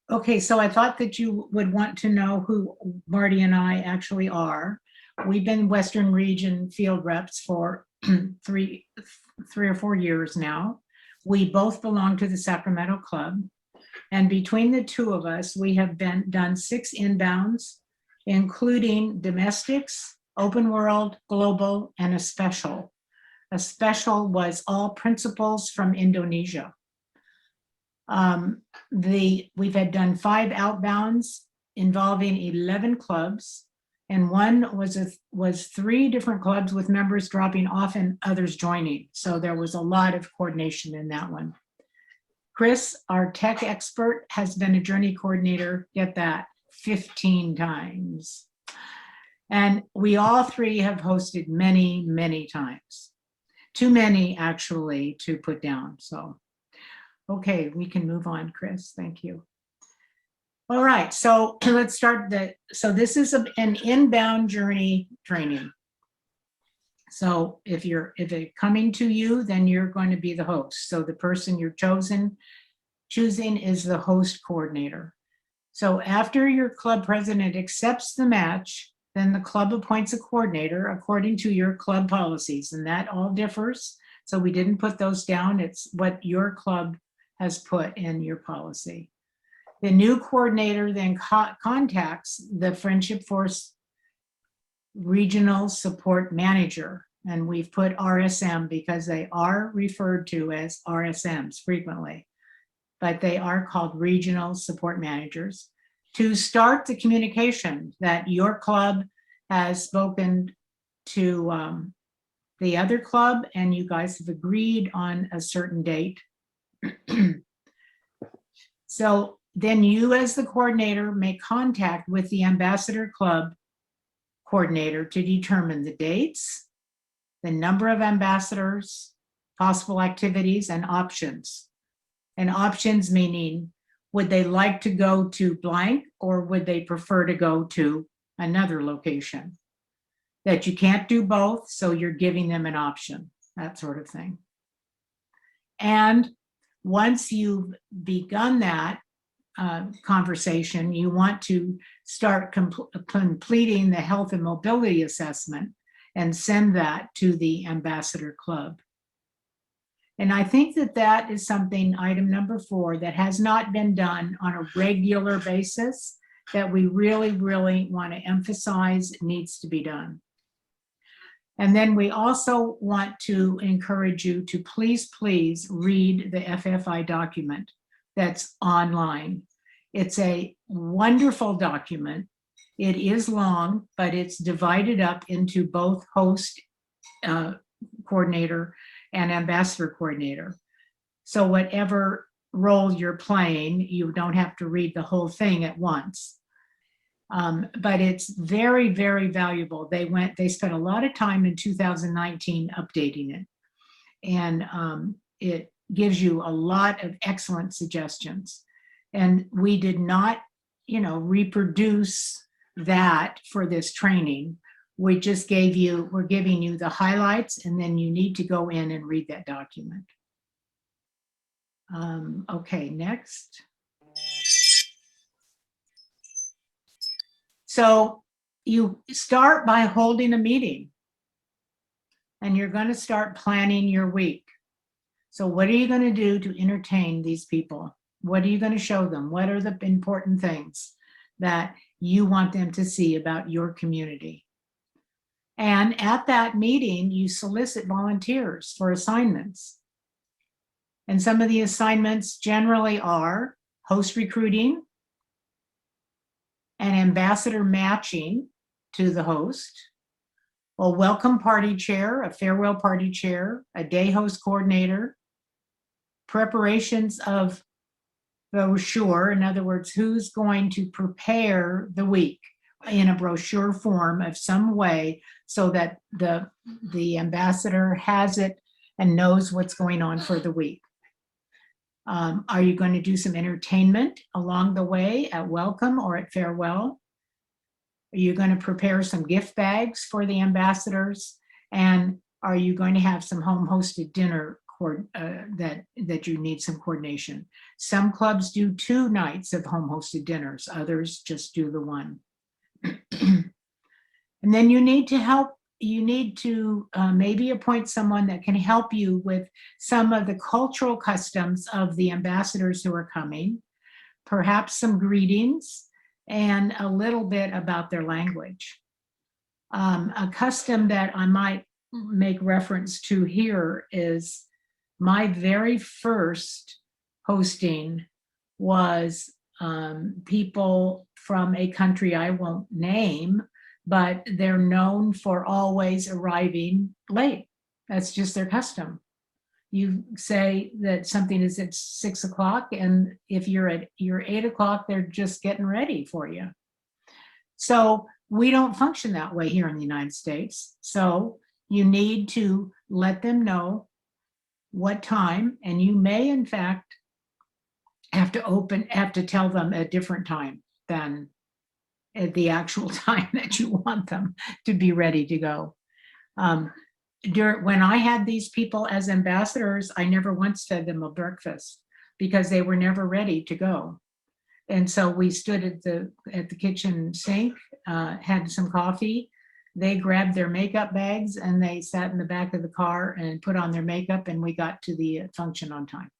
Okay, so I thought that you would want to know who Marty and I actually are. We've been Western Region field reps for three, 3 or 4 years now. We both belong to the Sacramento Club. And between the two of us, we have done 6 inbounds, including domestics, open world, global, and a special. A special was all principals from Indonesia. We've had done 5 outbounds involving 11 clubs, and one was 3 different clubs with members dropping off and others joining. So there was a lot of coordination in that one. Chris, our tech expert, has been a journey coordinator, get that, 15 times. And we all 3 have hosted many, many times. Too many, actually, to put down. So, okay, we can move on, Chris. Thank you. All right, so let's start so this is an inbound journey training. So if it's coming to you, then you're going to be the host. So the person you're choosing is the host coordinator. So after your club president accepts the match, then the club appoints a coordinator according to your club policies, and that all differs. So we didn't put those down. It's what your club has put in your policy. The new coordinator then contacts the Friendship Force Regional Support Manager, and we've put RSM because they are referred to as RSMs frequently, but they are called Regional Support Managers, to start the communication that your club has spoken to the other club and you guys have agreed on a certain date. So then you as the coordinator make contact with the ambassador club coordinator to determine the dates, the number of ambassadors, possible activities, and options. And options meaning, would they like to go to blank or would they prefer to go to another location? That you can't do both, so you're giving them an option, that sort of thing. And once you've begun that conversation, you want to start completing the health and mobility assessment and send that to the ambassador club. And I think that that is something, item number 4, that has not been done on a regular basis that we really, really want to emphasize needs to be done. And then we also want to encourage you to please read the FFI document that's online. It's a wonderful document. It is long, but it's divided up into both host coordinator and ambassador coordinator. So whatever role you're playing, you don't have to read the whole thing at once. But it's very, very valuable. They spent a lot of time in 2019 updating it. And it gives you a lot of excellent suggestions. And we did not, reproduce that for this training. We just we're giving you the highlights, and then you need to go in and read that document. Okay, next. So you start by holding a meeting, and you're going to start planning your week. So what are you going to do to entertain these people? What are you going to show them? What are the important things that you want them to see about your community? And at that meeting, you solicit volunteers for assignments. And some of the assignments generally are host recruiting, an ambassador matching to the host, a welcome party chair, a farewell party chair, a day host coordinator, preparations of the brochure, in other words, who's going to prepare the week in a brochure form of some way so that the ambassador has it and knows what's going on for the week. Are you going to do some entertainment along the way at welcome or at farewell? Are you going to prepare some gift bags for the ambassadors? And are you going to have some home hosted dinner that you need some coordination. Some clubs do 2 nights of home hosted dinners, others just do the one. And then you need to maybe appoint someone that can help you with some of the cultural customs of the ambassadors who are coming, perhaps some greetings, and a little bit about their language. A custom that I might make reference to here is my very first hosting was people from a country I won't name, but they're known for always arriving late. That's just their custom. You say that something is at 6 o'clock, and if you're at 8 o'clock, they're just getting ready for you. So we don't function that way here in the United States. So you need to let them know what time, and you may in fact have to tell them a different time than at the actual time that you want them to be ready to go. When I had these people as ambassadors, I never once fed them a breakfast because they were never ready to go. And so we stood at the kitchen sink, had some coffee. They grabbed their makeup bags and they sat in the back of the car and put on their makeup, and we got to the function on time.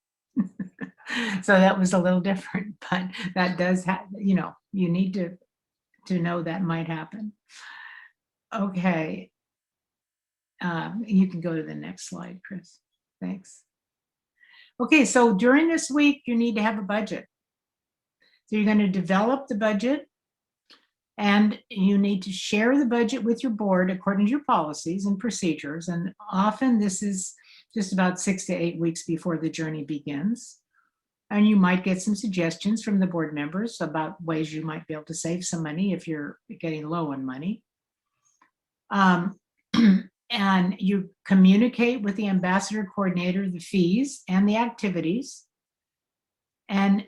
So that was a little different, but that does happen. You need to know that might happen. Okay. You can go to the next slide, Chris. Thanks. Okay, so during this week, you need to have a budget. So you're going to develop the budget, and you need to share the budget with your board according to your policies and procedures. And often this is just about 6 to 8 weeks before the journey begins. And you might get some suggestions from the board members about ways you might be able to save some money if you're getting low on money. And you communicate with the ambassador coordinator the fees and the activities. And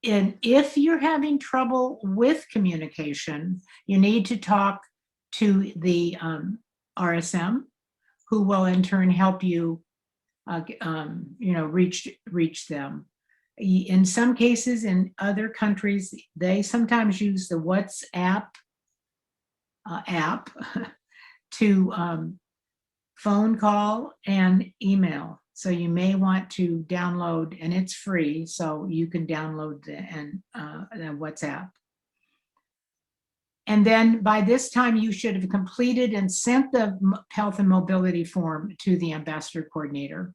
if you're having trouble with communication, you need to talk to the RSM, who will in turn help you, reach them. In some cases, in other countries, they sometimes use the WhatsApp app to phone call and email. So you may want to download, and it's free, so you can download the WhatsApp. And then by this time, you should have completed and sent the health and mobility form to the ambassador coordinator.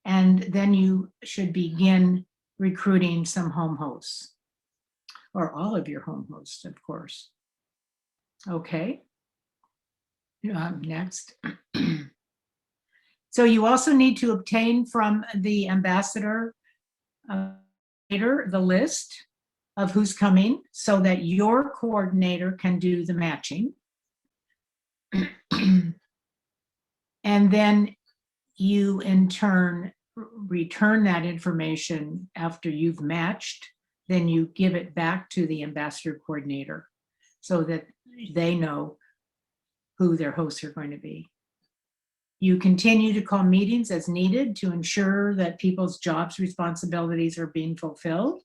And then you should begin recruiting some home hosts, or all of your home hosts, of course. Okay. Next. So you also need to obtain from the ambassador the list of who's coming so that your coordinator can do the matching. And then you in turn return that information after you've matched, then you give it back to the ambassador coordinator so that they know who their hosts are going to be. You continue to call meetings as needed to ensure that people's jobs responsibilities are being fulfilled.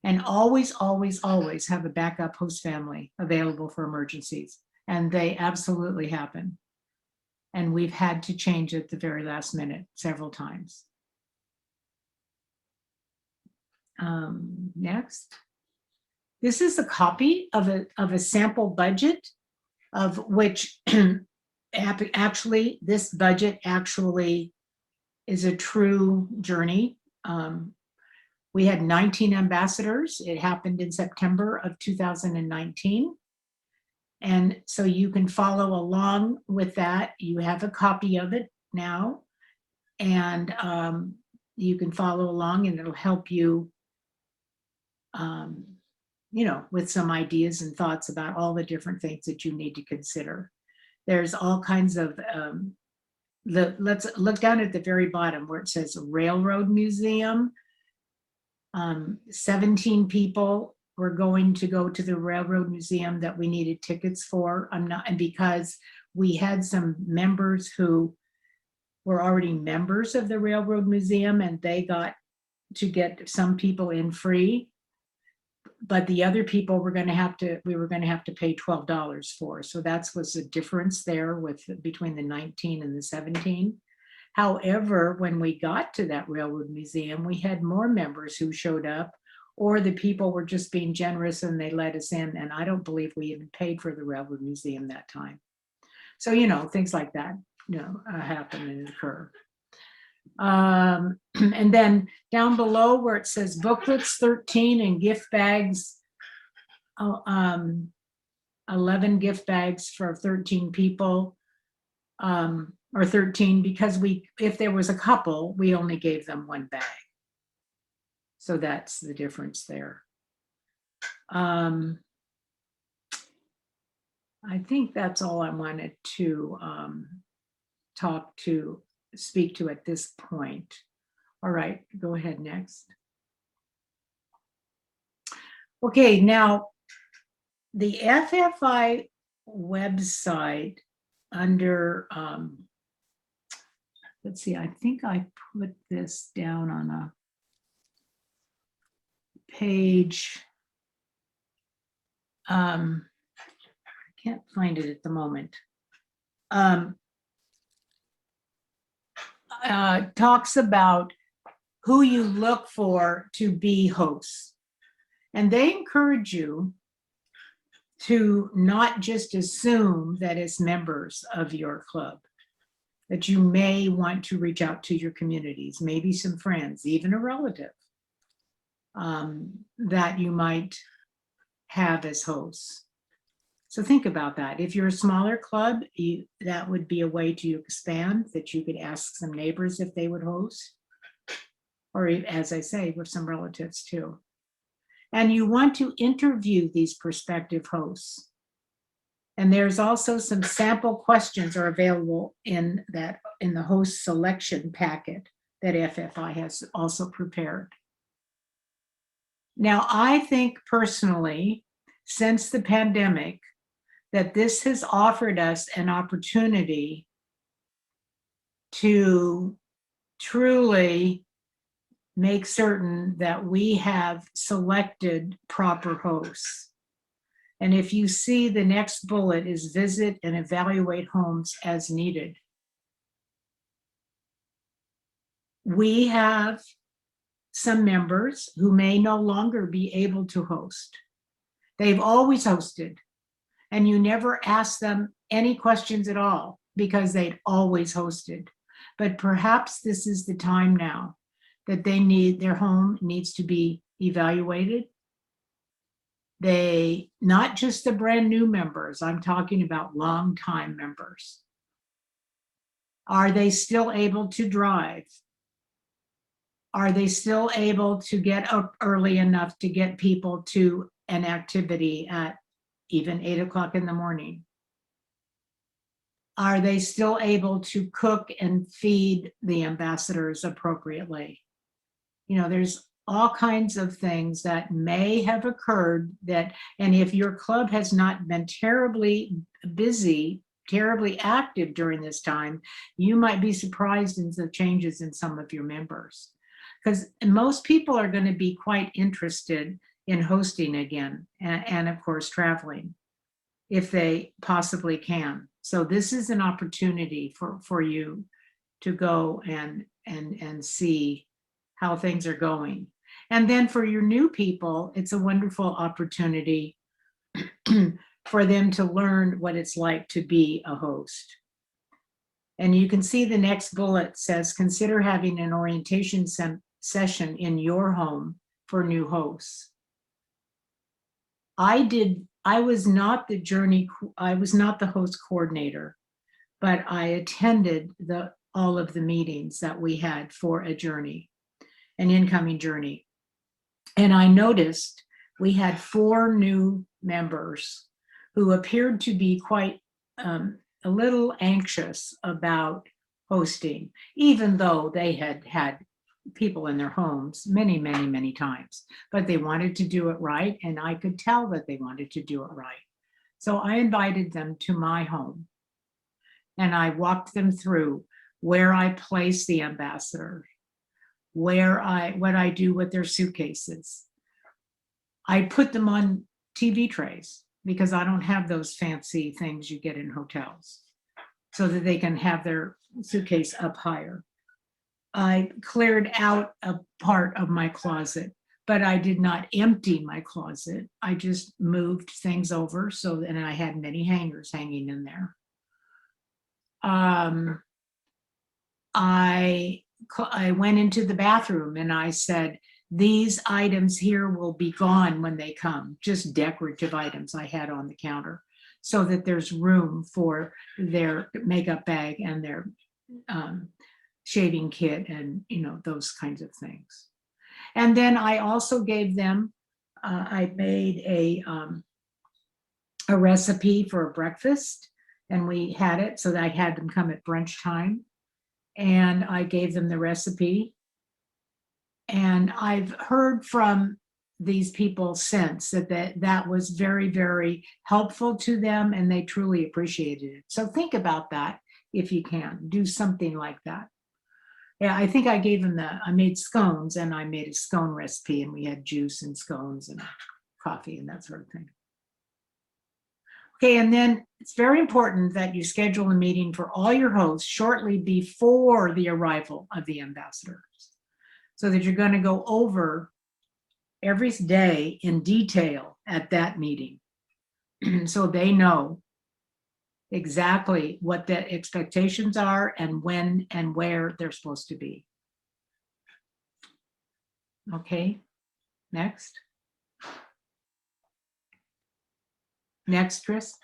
And always, always, always have a backup host family available for emergencies. And they absolutely happen. And we've had to change at the very last minute several times. Next. This is a copy of a sample budget, of which actually this budget actually is a true journey. We had 19 ambassadors. It happened in September of 2019. And so you can follow along with that. You have a copy of it now, and you can follow along, and it'll help you, with some ideas and thoughts about all the different things that you need to consider. There's all kinds of, let's look down at the very bottom where it says Railroad Museum. 17 people were going to go to the Railroad Museum that we needed tickets for. And because we had some members who were already members of the Railroad Museum and they got to get some people in free. But the other people we were going to have to pay $12 for. So that was the difference there between the 19 and the 17. However, when we got to that Railroad Museum, we had more members who showed up, or the people were just being generous and they let us in. And I don't believe we even paid for the Railroad Museum that time. So, things like that, happen and occur. And then down below where it says booklets 13 and gift bags, 11 gift bags for 13 people, or 13, because if there was a couple, we only gave them one bag. So that's the difference there. I think that's all I wanted to speak to at this point. All right, go ahead next. Okay, now the FFI website under, let's see, I think I put this down on a page. I can't find it at the moment. Talks about who you look for to be hosts. And they encourage you to not just assume that it's members of your club, that you may want to reach out to your communities, maybe some friends, even a relative that you might have as hosts. So think about that. If you're a smaller club, that would be a way to expand, that you could ask some neighbors if they would host, or as I say, with some relatives too. And you want to interview these prospective hosts. And there's also some sample questions are available in the host selection packet that FFI has also prepared. Now, I think personally, since the pandemic, that this has offered us an opportunity to truly make certain that we have selected proper hosts. And if you see, the next bullet is visit and evaluate homes as needed. We have some members who may no longer be able to host. They've always hosted, and you never ask them any questions at all because they'd always hosted. But perhaps this is the time now that their home needs to be evaluated. Not just the brand new members, I'm talking about longtime members. Are they still able to drive? Are they still able to get up early enough to get people to an activity at even 8 o'clock in the morning? Are they still able to cook and feed the ambassadors appropriately? There's all kinds of things that may have occurred and if your club has not been terribly busy, terribly active during this time, you might be surprised in the changes in some of your members. Because most people are going to be quite interested in hosting again and of course traveling if they possibly can. So this is an opportunity for you to go and see how things are going. And then for your new people, it's a wonderful opportunity for them to learn what it's like to be a host. And you can see the next bullet says, consider having an orientation session in your home for new hosts. I was not the host coordinator, but I attended all of the meetings that we had for an incoming journey. And I noticed we had 4 new members who appeared to be quite a little anxious about hosting, even though they had people in their homes many, many, many times, but they wanted to do it right. And I could tell that they wanted to do it right. So I invited them to my home and I walked them through where I place the ambassador, what I do with their suitcases. I put them on TV trays because I don't have those fancy things you get in hotels, so that they can have their suitcase up higher. I cleared out a part of my closet, but I did not empty my closet. I just moved things over, so that I had many hangers hanging in there. I went into the bathroom and I said, these items here will be gone when they come, just decorative items I had on the counter, so that there's room for their makeup bag and their shaving kit and, you know, those kinds of things. And then I also gave them, I made a recipe for a breakfast, and we had it so that I had them come at brunch time, and I gave them the recipe. And I've heard from these people since that was very, very helpful to them, and they truly appreciated it. So think about that if you can, do something like that. Yeah, I think I gave them I made scones, and I made a scone recipe, and we had juice and scones and coffee and that sort of thing. Okay, and then it's very important that you schedule a meeting for all your hosts shortly before the arrival of the ambassadors, so that you're going to go over every day in detail at that meeting. So they know exactly what the expectations are and when and where they're supposed to be. Okay, next. Next, Chris.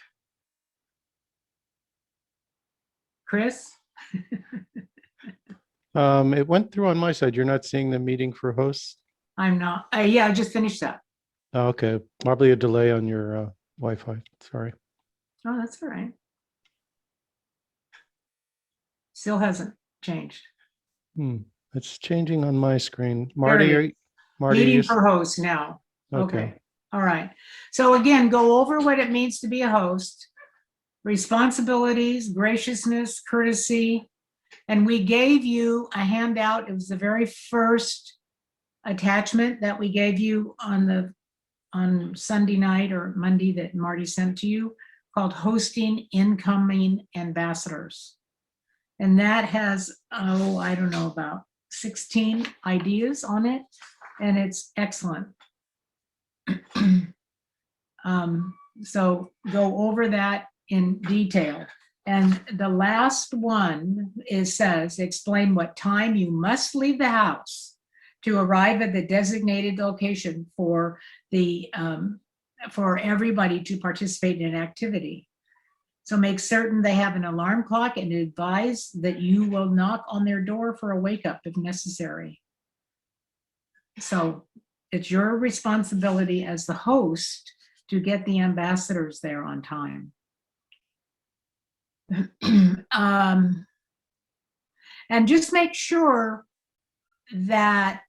Chris? It went through on my side. You're not seeing the meeting for hosts? I'm not. Yeah, I just finished that. Oh, okay, probably a delay on your Wi-Fi. Sorry. Oh, that's all right. Still hasn't changed. It's changing on my screen. There it is. Marty, Meeting for hosts now. Okay. All right. So again, go over what it means to be a host, responsibilities, graciousness, courtesy. And we gave you a handout. It was the very first attachment that we gave you on Sunday night or Monday that Marty sent to you, called Hosting Incoming Ambassadors. And that has, I don't know, about 16 ideas on it, and it's excellent. So go over that in detail. And the last one says, explain what time you must leave the house to arrive at the designated location for everybody to participate in an activity. So make certain they have an alarm clock and advise that you will knock on their door for a wake up if necessary. So it's your responsibility as the host to get the ambassadors there on time. And just make sure that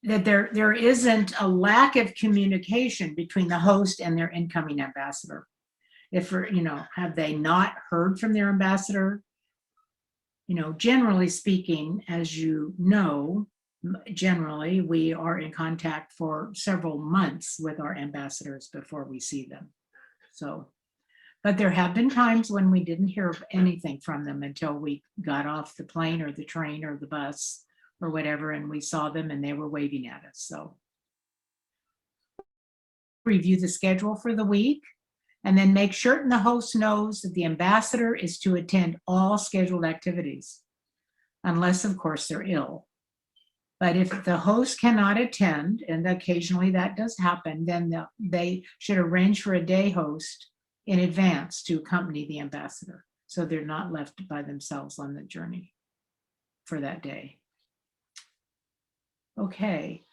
that there isn't a lack of communication between the host and their incoming ambassador. If, you know, have they not heard from their ambassador? You know, generally speaking, as you know, generally we are in contact for several months with our ambassadors before we see them. So, but there have been times when we didn't hear anything from them until we got off the plane or the train or the bus or whatever, and we saw them and they were waving at us. So review the schedule for the week, and then make certain the host knows that the ambassador is to attend all scheduled activities, unless of course they're ill. But if the host cannot attend, and occasionally that does happen, then they should arrange for a day host in advance to accompany the ambassador, so they're not left by themselves on the journey for that day. Okay,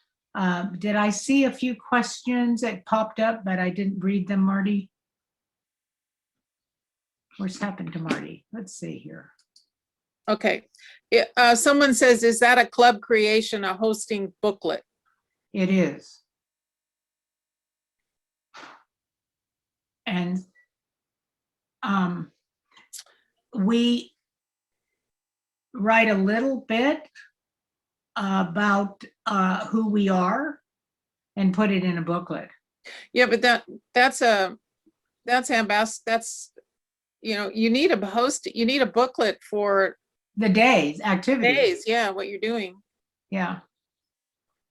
did I see a few questions that popped up, but I didn't read them, Marty? What's happened to Marty? Let's see here. Okay, someone says, is that a club creation, a hosting booklet? It is. And we write a little bit about who we are and put it in a booklet. Yeah, but that's you need a host, you need a booklet for The days, activities. days, yeah, what you're doing. Yeah.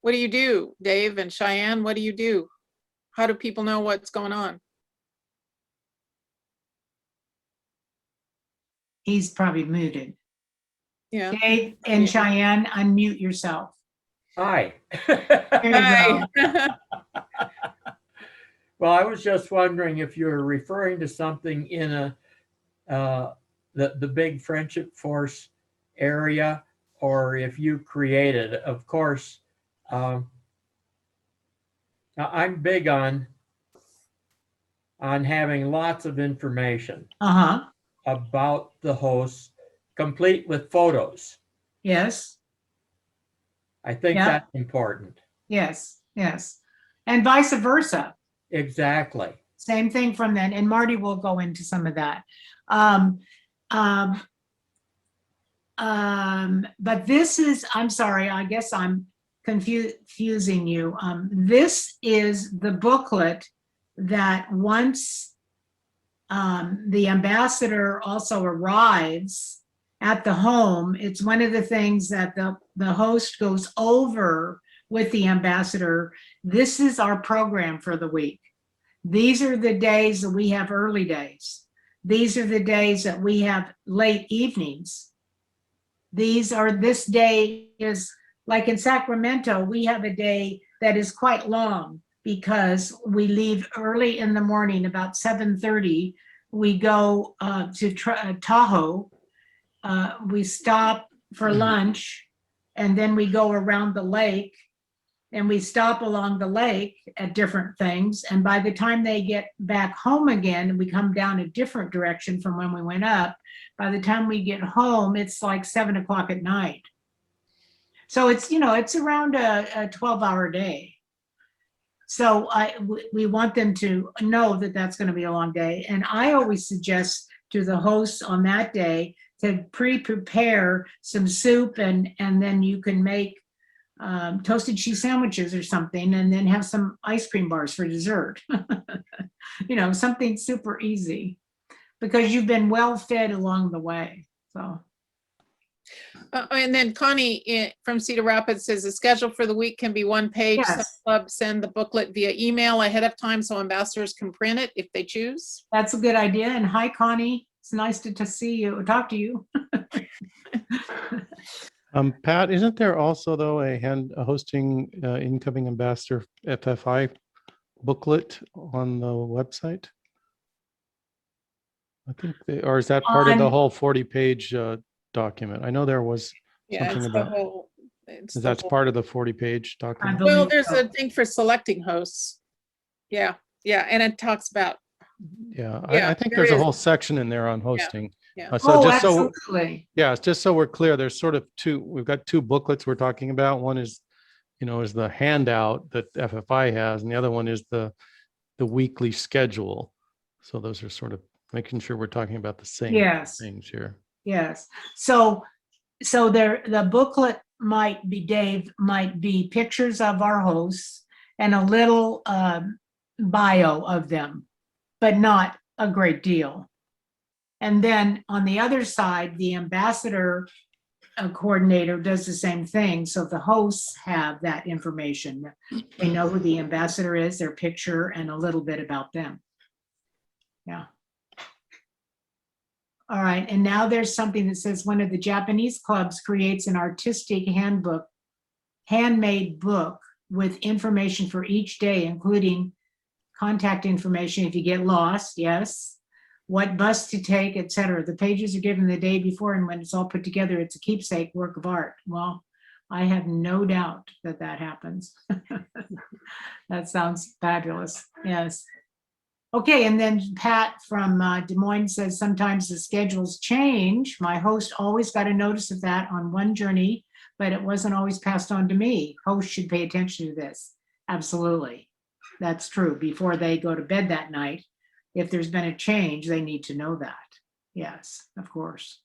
What do you do, Dave and Cheyenne? What do you do? How do people know what's going on? He's probably muted. Yeah. Dave and Yeah. Cheyenne, unmute yourself. Hi. There you go. Hi. Well, I was just wondering if you were referring to something in the big Friendship Force area, or if you created. Of course, now I'm big on having lots of information Uh-huh. about the hosts, complete with photos. Yes, I think Yeah. that's important. yes, yes. And vice versa. Exactly. Same thing from then. And Marty will go into some of that. But this is, I'm sorry, I guess I'm confusing you. This is the booklet that once the ambassador also arrives at the home, it's one of the things that the host goes over with the ambassador. This is our program for the week. These are the days that we have early days. These are the days that we have late evenings. This day is like in Sacramento, we have a day that is quite long because we leave early in the morning, about 7:30. We go to Tahoe. We stop for lunch, and then we go around the lake, and we stop along the lake at different things. And by the time they get back home again, we come down a different direction from when we went up. By the time we get home, it's like 7 o'clock at night. So it's, it's around a 12-hour day. So we want them to know that that's going to be a long day. And I always suggest to the hosts on that day to pre-prepare some soup, and then you can make toasted cheese sandwiches or something, and then have some ice cream bars for dessert. Something super easy, because you've been well fed along the way. So. And then Connie from Cedar Rapids says the schedule for the week can be one page. Some Yes. clubs send the booklet via email ahead of time so ambassadors can print it if they choose. That's a good idea. And hi, Connie. It's nice to see you, talk to you. Pat, isn't there also though a hosting incoming ambassador FFI booklet on the website? I think or is that part of the On- whole 40-page document? I know there was Yeah, something it's the about, whole. It's the that's whole- part of the 40-page document. believe Well, there's so. a thing for selecting hosts. Yeah, and it talks about, Yeah, Yeah, I think there there's a is. whole section in there on hosting. yeah. So Oh, just so, absolutely. yeah, it's just so we're clear, there's sort of we've got two booklets we're talking about. One is, is the handout that FFI has, and the other one is the weekly schedule. So those are sort of making sure we're talking about the same Yes. things here. Yes. So the booklet might be pictures of our hosts and a little bio of them, but not a great deal. And then on the other side, the ambassador coordinator does the same thing. So the hosts have that information. They know who the ambassador is, their picture, and a little bit about them. Yeah. All right, and now there's something that says one of the Japanese clubs creates an artistic handmade book with information for each day, including contact information if you get lost, yes, what bus to take, etc. The pages are given the day before, and when it's all put together, it's a keepsake work of art. Well, I have no doubt that happens. That sounds fabulous, yes. Okay, and then Pat from Des Moines says, sometimes the schedules change. My host always got a notice of that on one journey, but it wasn't always passed on to me. Hosts should pay attention to this. Absolutely. That's true. Before they go to bed that night, if there's been a change, they need to know that. Yes, of course.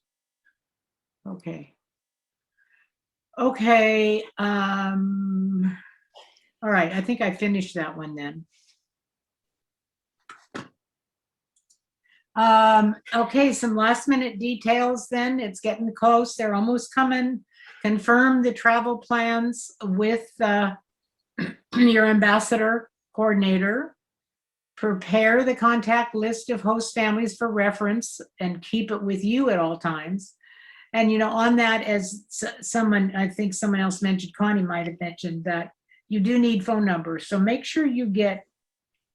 Okay. Okay, all right, I think I finished that one then. Okay, some last minute details then. It's getting close. They're almost coming. Confirm the travel plans with your ambassador coordinator. Prepare the contact list of host families for reference and keep it with you at all times. And, you know, on that, as someone, I think someone else mentioned, Connie might have mentioned that you do need phone numbers. So make sure you get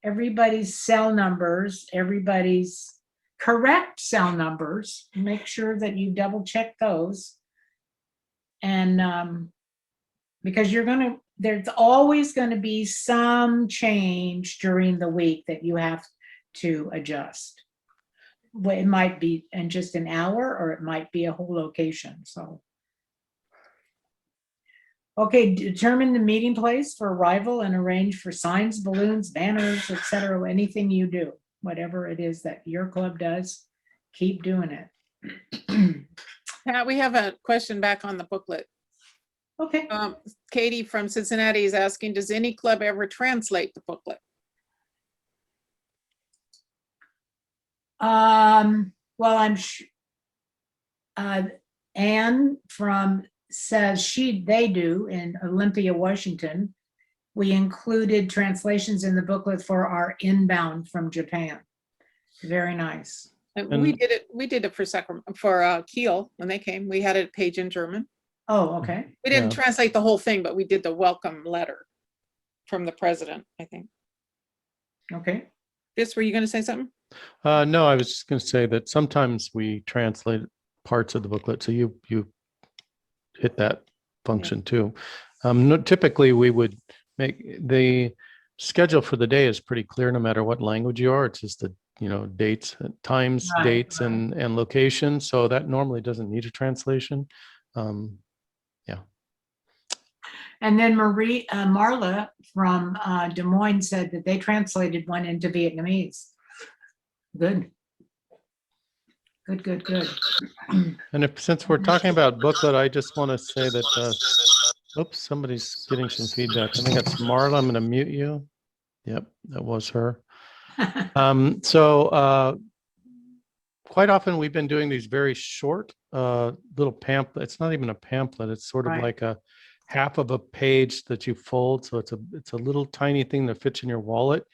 everybody's cell numbers, everybody's correct cell numbers. Make sure that you double check those. And because there's always going to be some change during the week that you have to adjust. Well, it might be in just an hour, or it might be a whole location, so. Okay, determine the meeting place for arrival and arrange for signs, balloons, banners, etc. Anything you do, whatever it is that your club does, keep doing it. Pat, we have a question back on the booklet. Okay, Katie from Cincinnati is asking, does any club ever translate the booklet? well, Anne says they do in Olympia, Washington. We included translations in the booklet for our inbound from Japan. Very nice. And we did it for Kiel when they came. We had a page in German. Oh, okay. We didn't Yeah. translate the whole thing, but we did the welcome letter from the president, I think. Okay. Fitz, were you going to say something? No, I was just going to say that sometimes we translate parts of the booklet, so you hit that function too. Typically, we would make the schedule for the day is pretty clear no matter what language you are. It's just the dates, times, Right, dates, right. and location. So that normally doesn't need a translation. And then Marla from Des Moines said that they translated one into Vietnamese. Good. Good. And since we're talking about booklet, I just want to say that, oops, somebody's getting some feedback. I think it's Marla. I'm going to mute you. Yep, that was her. So quite often we've been doing these very short little pamphlet. It's not even a pamphlet. It's sort of Right. like a half of a page that you fold. So it's a little tiny thing that fits in your wallet.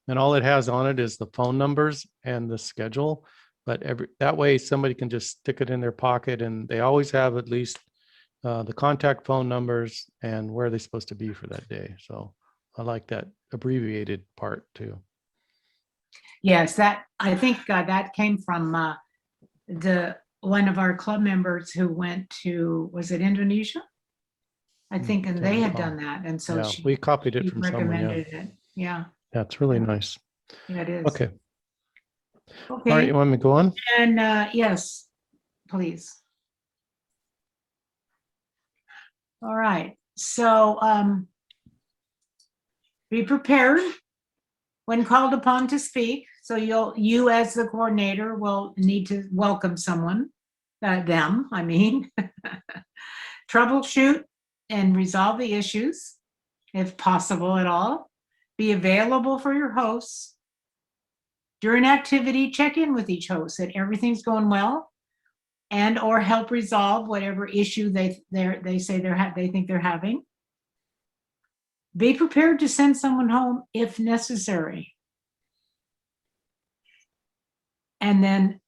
And all it has on it is the phone numbers and the schedule. But that way somebody can just stick it in their pocket, and they always have at least the contact phone numbers and where they're supposed to be for that day. So I like that abbreviated part too. Yes, I think that came from one of our club members who went to, was it Indonesia? I think, and Don't they had recall. done that, and so Yeah, she we copied it from someone. Yeah, recommended it. Yeah, it's really Yeah. nice. yeah, it is. Okay. All right, Okay, you want me to go on? and yes, please. All right, so be prepared when called upon to speak. So you as the coordinator will need to welcome someone, them, I mean. Troubleshoot and resolve the issues, if possible at all. Be available for your hosts. During activity, check in with each host that everything's going well, and or help resolve whatever issue they think they're having. Be prepared to send someone home if necessary. And then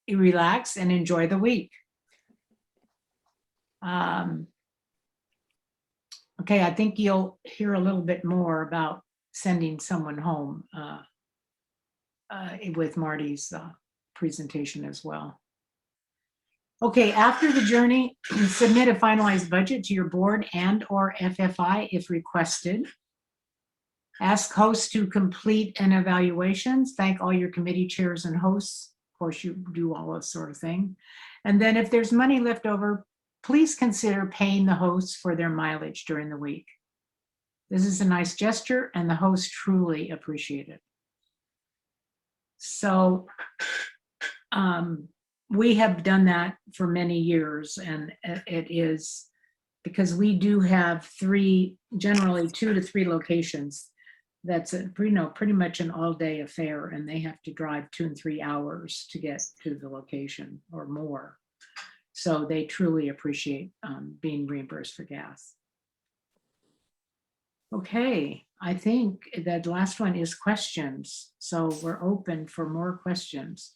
relax and enjoy the week. Okay, I think you'll hear a little bit more about sending someone home with Marty's presentation as well. Okay, after the journey, submit a finalized budget to your board and or FFI if requested. Ask hosts to complete an evaluations. Thank all your committee chairs and hosts. Of course, you do all this sort of thing. And then if there's money left over, please consider paying the hosts for their mileage during the week. This is a nice gesture and the hosts truly appreciate it. So we have done that for many years, and it is because we do have generally 2 to 3 locations. That's pretty much an all-day affair, and they have to drive 2 and 3 hours to get to the location or more. So they truly appreciate being reimbursed for gas. Okay, I think that last one is questions. So we're open for more questions.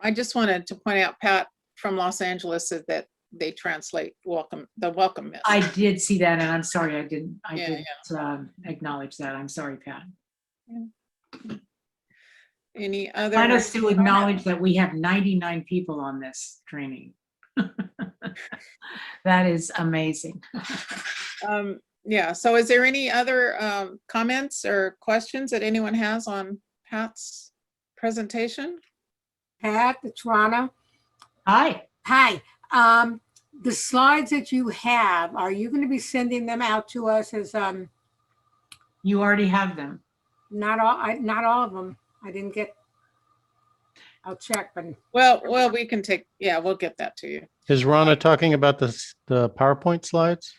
I just wanted to point out, Pat from Los Angeles said that they translate the welcome miss. I did see that, and I'm sorry I didn't acknowledge that. I'm sorry, Pat. Any other? Let us to acknowledge that we have 99 people on this training. That is amazing. Yeah, so is there any other comments or questions that anyone has on Pat's presentation? Pat, it's Rana. Hi. Hi. The slides that you have, are you going to be sending them out to us as You already have them. not all of them? I didn't get. I'll check, but Well, we can take, yeah, we'll get that to you. Is Rana talking about the PowerPoint slides?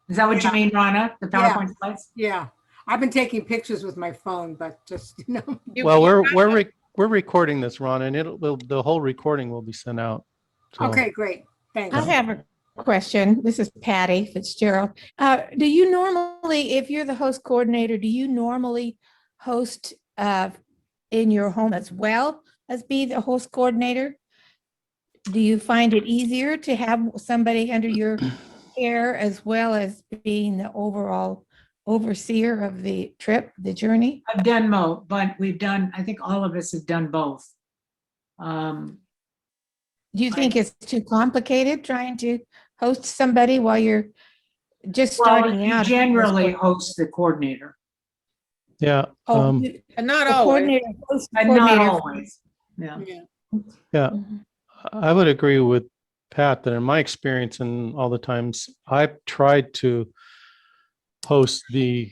Is that what you mean, Rana? The PowerPoint slides? yeah, I've been taking pictures with my phone, but just Well, You- we're recording this, Rana, and the whole recording will be sent out. So- Okay, great. Thanks. I have a question. This is Patty Fitzgerald. Do you normally, if you're the host coordinator, do you normally host in your home as well as be the host coordinator? Do you find it easier to have somebody under your care as well as being the overall overseer of the trip, the journey? I've done both, but I think all of us have done both. Do you think it's too complicated trying to host somebody while you're just starting You out? generally host the coordinator, Yeah. Oh, And not the always. coordinator hosts the but not coordinator. always. Yeah. Yeah. Yeah. Mhm. I would agree with Pat that in my experience and all the times I've tried to host the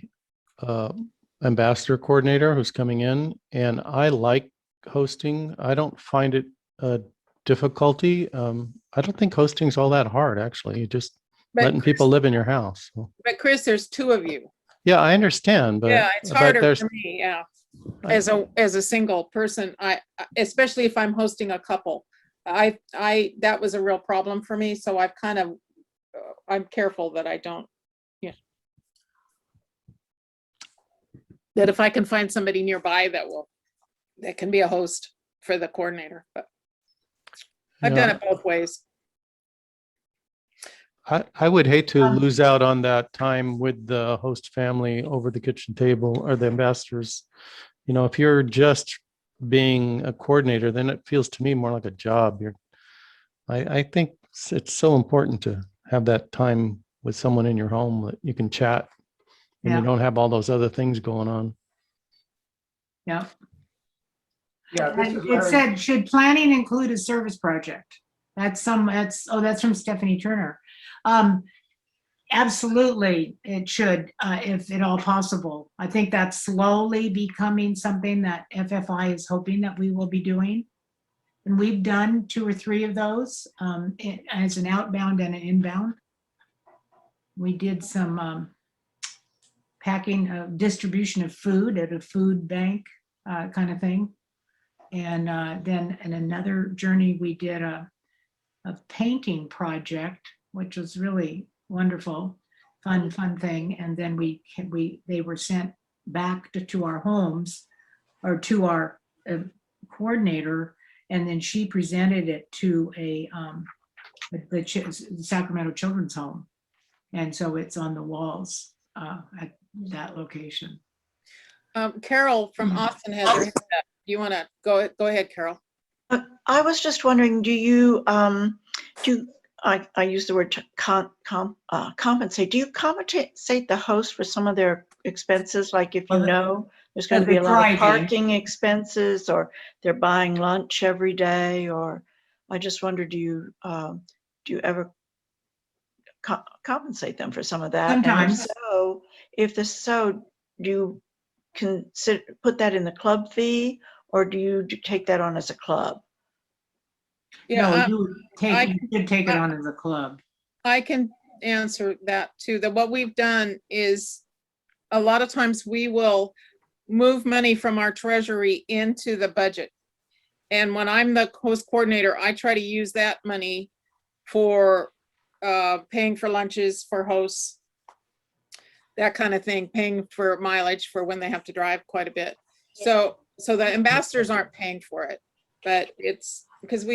ambassador coordinator who's coming in, and I like hosting. I don't find it a difficulty. I don't think hosting's all that hard, actually. You just But letting people live in your house. So, But Chris, there's 2 of you. yeah, I understand, but Yeah, it's but harder there's for me, yeah. As a single person, especially if I'm hosting a couple, that was a real problem for me. So I've kind of, I'm careful that I don't, that if I can find somebody nearby that can be a host for the coordinator, but I've done Yeah. it both ways. I would hate to Um, lose out on that time with the host family over the kitchen table or the ambassadors. You know, if you're just being a coordinator, then it feels to me more like a job. I think it's so important to have that time with someone in your home that you can chat and Yeah. you don't have all those other things going on. Yeah. Yeah, this is It very- said, should planning include a service project? That's from Stephanie Turner. Absolutely, it should, if at all possible. I think that's slowly becoming something that FFI is hoping that we will be doing. And we've done 2 or 3 of those as an outbound and an inbound. We did some packing, distribution of food at a food bank kind of thing. And then in another journey, we did a painting project, which was really wonderful, fun thing. And then they were sent back to our homes or to our coordinator, and then she presented it to the Sacramento Children's Home. And so it's on the walls at that location. Carol from Austin has her hand up. You want to go ahead, Carol? I was just wondering, do you, I use the word compensate. Do you compensate the host for some of their expenses? Like if you Well, know there's going to the be a lot of Friday. parking expenses, or they're buying lunch every day, or I just wonder, do you ever compensate them for some of that? Sometimes. And if so, do you put that in the club fee, or do you take that on as a club? Yeah, No, you I- take, you should take it on as a club. I can answer that too. That what we've done is a lot of times we will move money from our treasury into the budget. And when I'm the host coordinator, I try to use that money for paying for lunches for hosts, that kind of thing, paying for mileage for when they have to drive quite a bit. So the ambassadors aren't paying for it, but it's because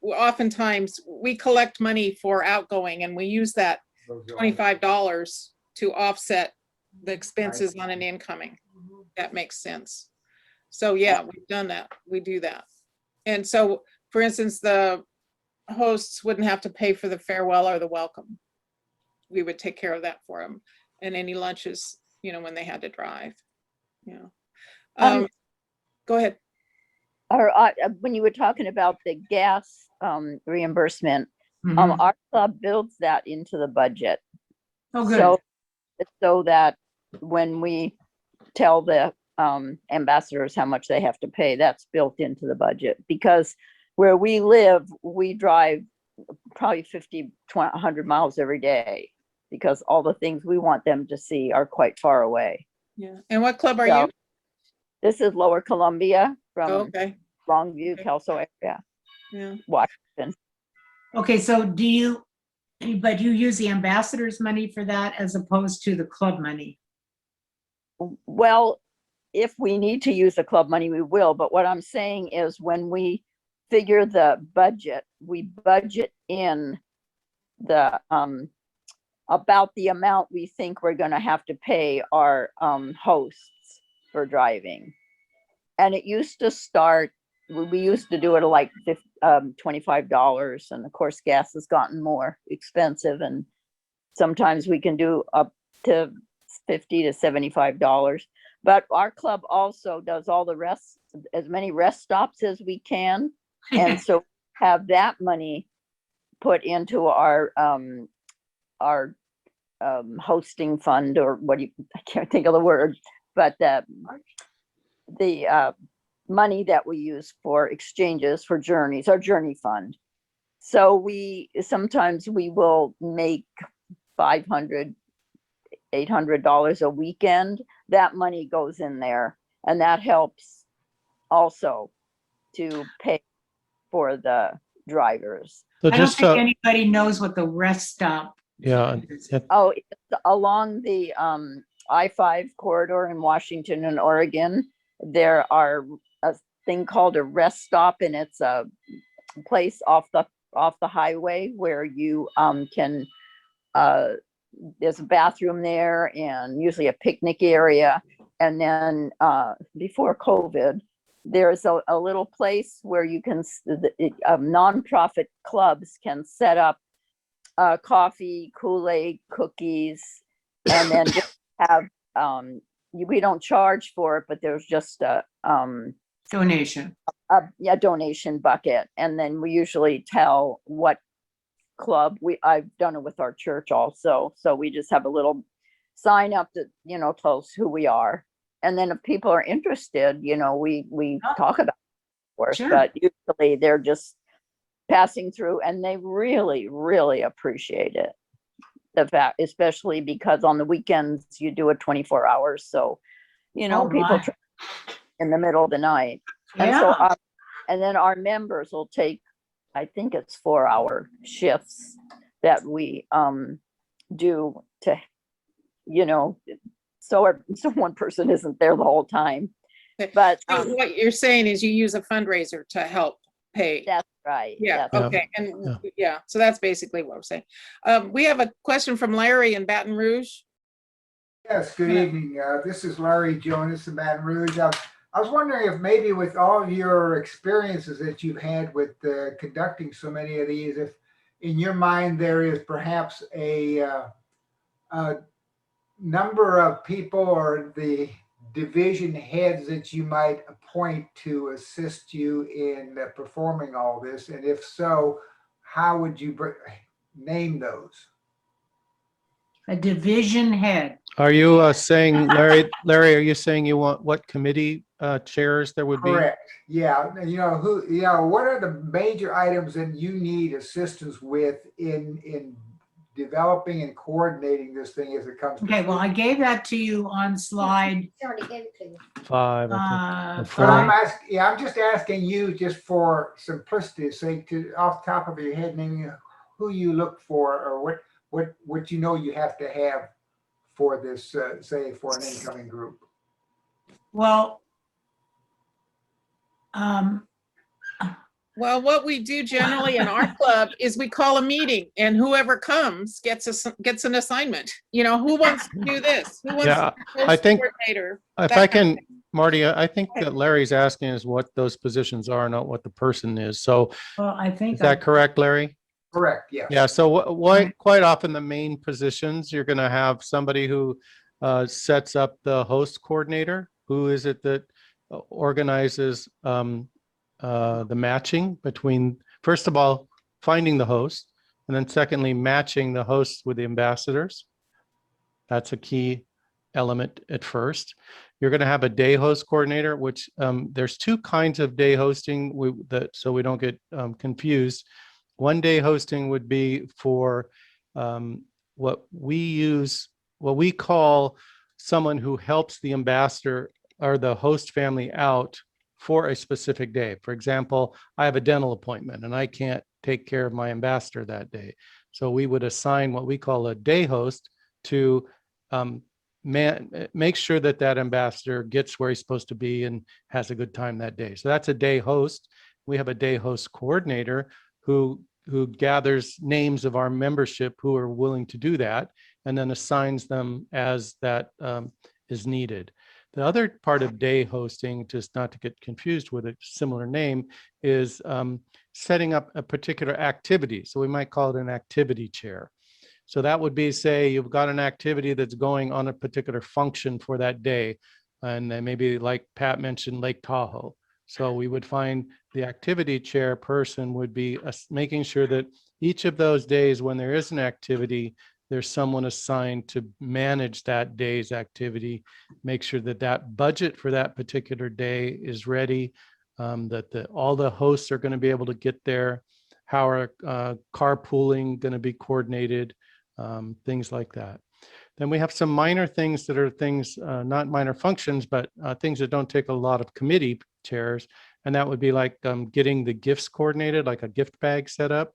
oftentimes we collect money for outgoing and we use that $25 to offset the expenses on an incoming. That makes sense. So yeah, we've done that. We do that. And so, for instance, the hosts wouldn't have to pay for the farewell or the welcome. We would take care of that for them, and any lunches, when they had to drive. Yeah. Go ahead. Or when you were talking about the gas reimbursement, Mhm. our club builds that into the budget. Oh, good. So that when we tell the ambassadors how much they have to pay, that's built into the budget. Because where we live, we drive probably 50, 100 miles every day, because all the things we want them to see are quite far away. Yeah. And what club are So, you? This is Lower Columbia from Okay. Longview, Okay. Kelso area, Yeah. Washington. Okay, so but you use the ambassador's money for that as opposed to the club money? Well, if we need to use the club money, we will. But what I'm saying is when we figure the budget, we budget in the about the amount we think we're going to have to pay our hosts for driving. And it used to start, we used to do it at like $25. And of course, gas has gotten more expensive. And sometimes we can do up to $50 to $75. But our club also does all the rest, as many rest stops as we can. And so have that money put into our hosting fund, or I can't think of the word, but the money that we use for exchanges for journeys, our journey fund. So sometimes we will make $500, $800 a weekend. That money goes in there, and that helps also to pay for the drivers. So I don't just think so, anybody knows what the rest stop yeah, is. Oh, it's along the I-5 corridor in Washington and Oregon. There are a thing called a rest stop, and it's a place off the highway where you can there's a bathroom there and usually a picnic area. And then before COVID, there's a little place where you can nonprofit clubs can set up coffee, Kool-Aid, cookies, and then just have we don't charge for it, but there's just a Donation. donation bucket, and then we usually tell what club I've done it with our church also, so we just have a little sign up that tells us who we are, and then if people are interested, we talk about it, of course. Sure. But usually they're just passing through, and they really, really appreciate it. The fact, especially because on the weekends you do it 24 hours, so Oh, people my. in the middle of the night. And so, Yeah. and then our members will take, I think it's 4-hour shifts that we do to, so one person isn't there the whole time. But So what you're saying is you use a fundraiser to help pay. that's right. Yeah, that's- okay, and yeah, so that's basically what I'm saying. We have a question from Larry in Baton Rouge. Yes, good Yeah. evening. This is Larry Jonas in Baton Rouge. I was wondering if maybe with all your experiences that you've had with conducting so many of these, if in your mind there is perhaps a number of people or the division heads that you might appoint to assist you in performing all this, and if so, how would you name those? a division head. Are you saying, Larry, are you saying you want what committee chairs there would be? Correct. Yeah, what are the major items that you need assistance with in developing and coordinating this thing as it comes? to Okay, well, I gave that to you on slide He already gave it to you. 5, I think. Or But I'm 4. asking, I'm just asking you, just for simplicity's sake, to off the top of your head, name who you look for, or what you know you have to have for this, say, for an incoming group. well, Well, what we do generally in our club is we call a meeting, and whoever comes gets an assignment. You know, who wants to do this? Who wants Yeah, to be I host think coordinator? if That I kind of can, Marty, I think that Larry's asking is what those positions are, not what the person is. So well, I think. is that correct, Larry? Correct, yes. Yeah, so quite often the main positions, you're going to have somebody who sets up the host coordinator. Who is it that organizes the matching between, first of all, finding the host, and then secondly, matching the hosts with the ambassadors. That's a key element at first. You're going to have a day host coordinator, which there's 2 kinds of day hosting so we don't get confused. One day hosting would be for what we call someone who helps the ambassador or the host family out for a specific day. For example, I have a dental appointment and I can't take care of my ambassador that day. So we would assign what we call a day host to make sure that that ambassador gets where he's supposed to be and has a good time that day. So that's a day host. We have a day host coordinator who gathers names of our membership who are willing to do that and then assigns them as that is needed. The other part of day hosting, just not to get confused with a similar name, is setting up a particular activity. So we might call it an activity chair. So that would be, say, you've got an activity that's going on a particular function for that day. And then maybe, like Pat mentioned, Lake Tahoe. So we would find the activity chair person would be making sure that each of those days when there is an activity, there's someone assigned to manage that day's activity, make sure that that budget for that particular day is ready, that all the hosts are going to be able to get there, how are carpooling going to be coordinated, things like that. Then we have some minor things that are things, not minor functions, but things that don't take a lot of committee chairs. And that would be like getting the gifts coordinated, like a gift bag set up.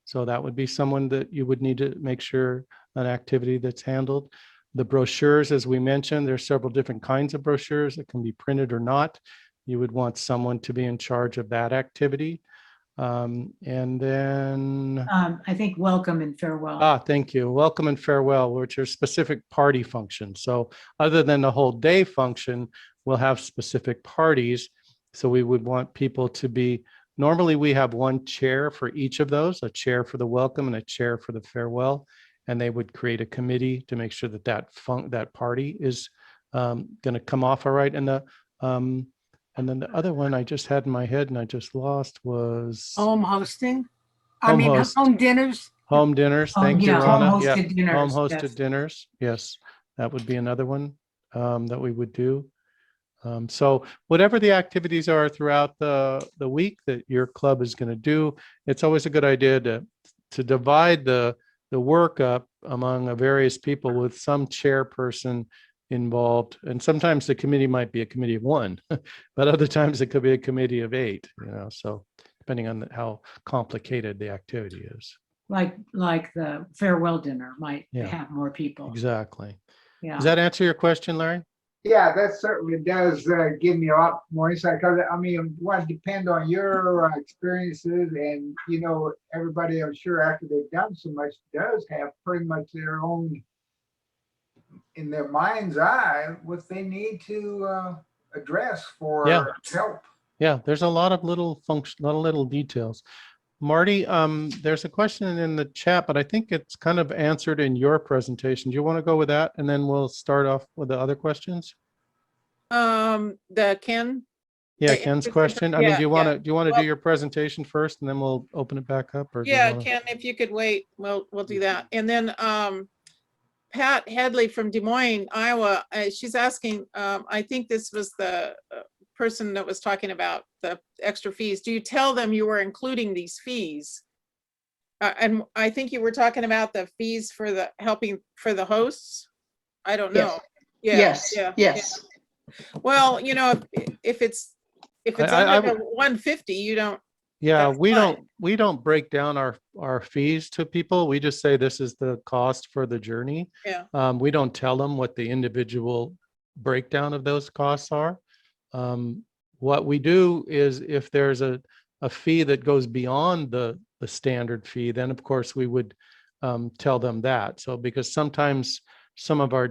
So that would be someone that you would need to make sure an activity that's handled. The brochures, as we mentioned, there's several different kinds of brochures that can be printed or not. You would want someone to be in charge of that activity. And then I think welcome and farewell. thank you. Welcome and farewell, which are specific party functions. So other than the whole day function, we'll have specific parties. So we would want people to be, normally we have one chair for each of those, a chair for the welcome and a chair for the farewell. And they would create a committee to make sure that that party is going to come off all right. And then the other one I just had in my head and I just lost was Home hosting? Home host. Home dinners? home dinners. Thank you, Yeah, Rona. home Yeah, hosted dinners. home hosted yes. dinners. Yes, that would be another one that we would do. So whatever the activities are throughout the week that your club is going to do, it's always a good idea to divide the work up among various people with some chairperson involved. And sometimes the committee might be a committee of 1, but other times it could be a committee of 8, so depending on how complicated the activity is. Like the farewell dinner might Yeah. have more people. Exactly. Yeah. Does that answer your question, Larry? Yeah, that certainly does give me a lot more insight, because I mean, it would depend on your experiences, and everybody, I'm sure, after they've done so much, does have pretty much their own, in their mind's eye, what they need to address for Yeah. help. Yeah, there's a lot of little little details. Marty, there's a question in the chat, but I think it's kind of answered in your presentation. Do you want to go with that? And then we'll start off with the other questions. The Ken, Yeah, The Ken's answer- question. I mean, yeah, do you want to yeah. do you want to Well- do your presentation first and then we'll open it back up? Or do you yeah, wanna- Ken, if you could wait, we'll do that. And then, Pat Headley from Des Moines, Iowa, she's asking, I think this was the person that was talking about the extra fees. Do you tell them you were including these fees? And I think you were talking about the fees for the helping for the hosts. I don't know. Yes. Yeah, Yes. Well, you know, if it's I under the 150, you don't. Yeah, That's fine. we don't break down our fees to people. We just say this is the cost for the journey. Yeah. We don't tell them what the individual breakdown of those costs are. What we do is if there's a fee that goes beyond the standard fee, then of course we would tell them that. So because sometimes some of our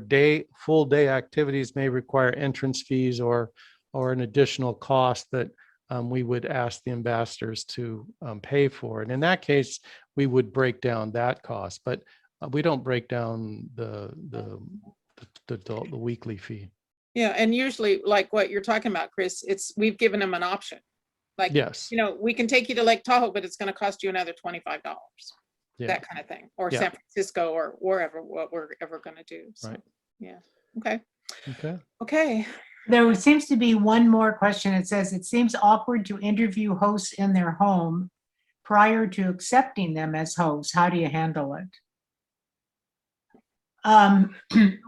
full day activities may require entrance fees or an additional cost that we would ask the ambassadors to pay for. And in that case, we would break down that cost, but we don't break down the weekly fee. Yeah, and usually like what you're talking about, Chris, we've given them an option. Like, Yes. you know, we can take you to Lake Tahoe, but it's going to cost you another $25. Yeah. That kind of thing, or Yeah. San Francisco or wherever, what we're ever going to do. So, Right. yeah. Okay. Okay. Okay. There seems to be one more question. It says, it seems awkward to interview hosts in their home prior to accepting them as hosts. How do you handle it?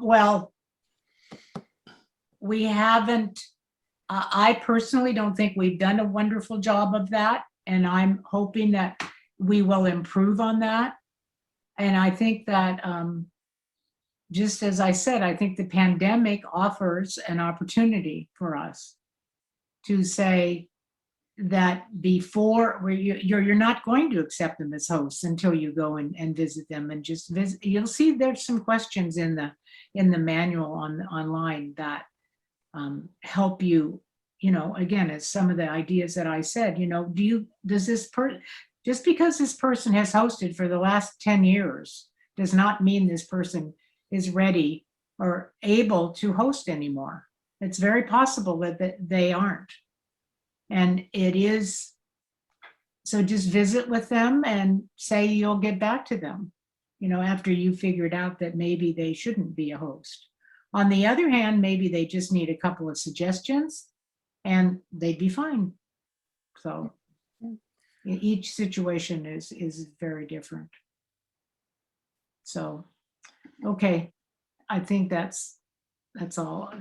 Well, we haven't, I personally don't think we've done a wonderful job of that. And I'm hoping that we will improve on that. And I think that, just as I said, I think the pandemic offers an opportunity for us to say that before where you're not going to accept them as hosts until you go and visit them and just visit. You'll see there's some questions in the manual online that help you, you know, again, as some of the ideas that I said, you know, just because this person has hosted for the last 10 years does not mean this person is ready or able to host anymore. It's very possible that they aren't. And it is, so just visit with them and say you'll get back to them, you know, after you figured out that maybe they shouldn't be a host. On the other hand, maybe they just need a couple of suggestions and they'd be fine. So each situation is very different. So, okay, I think that's all.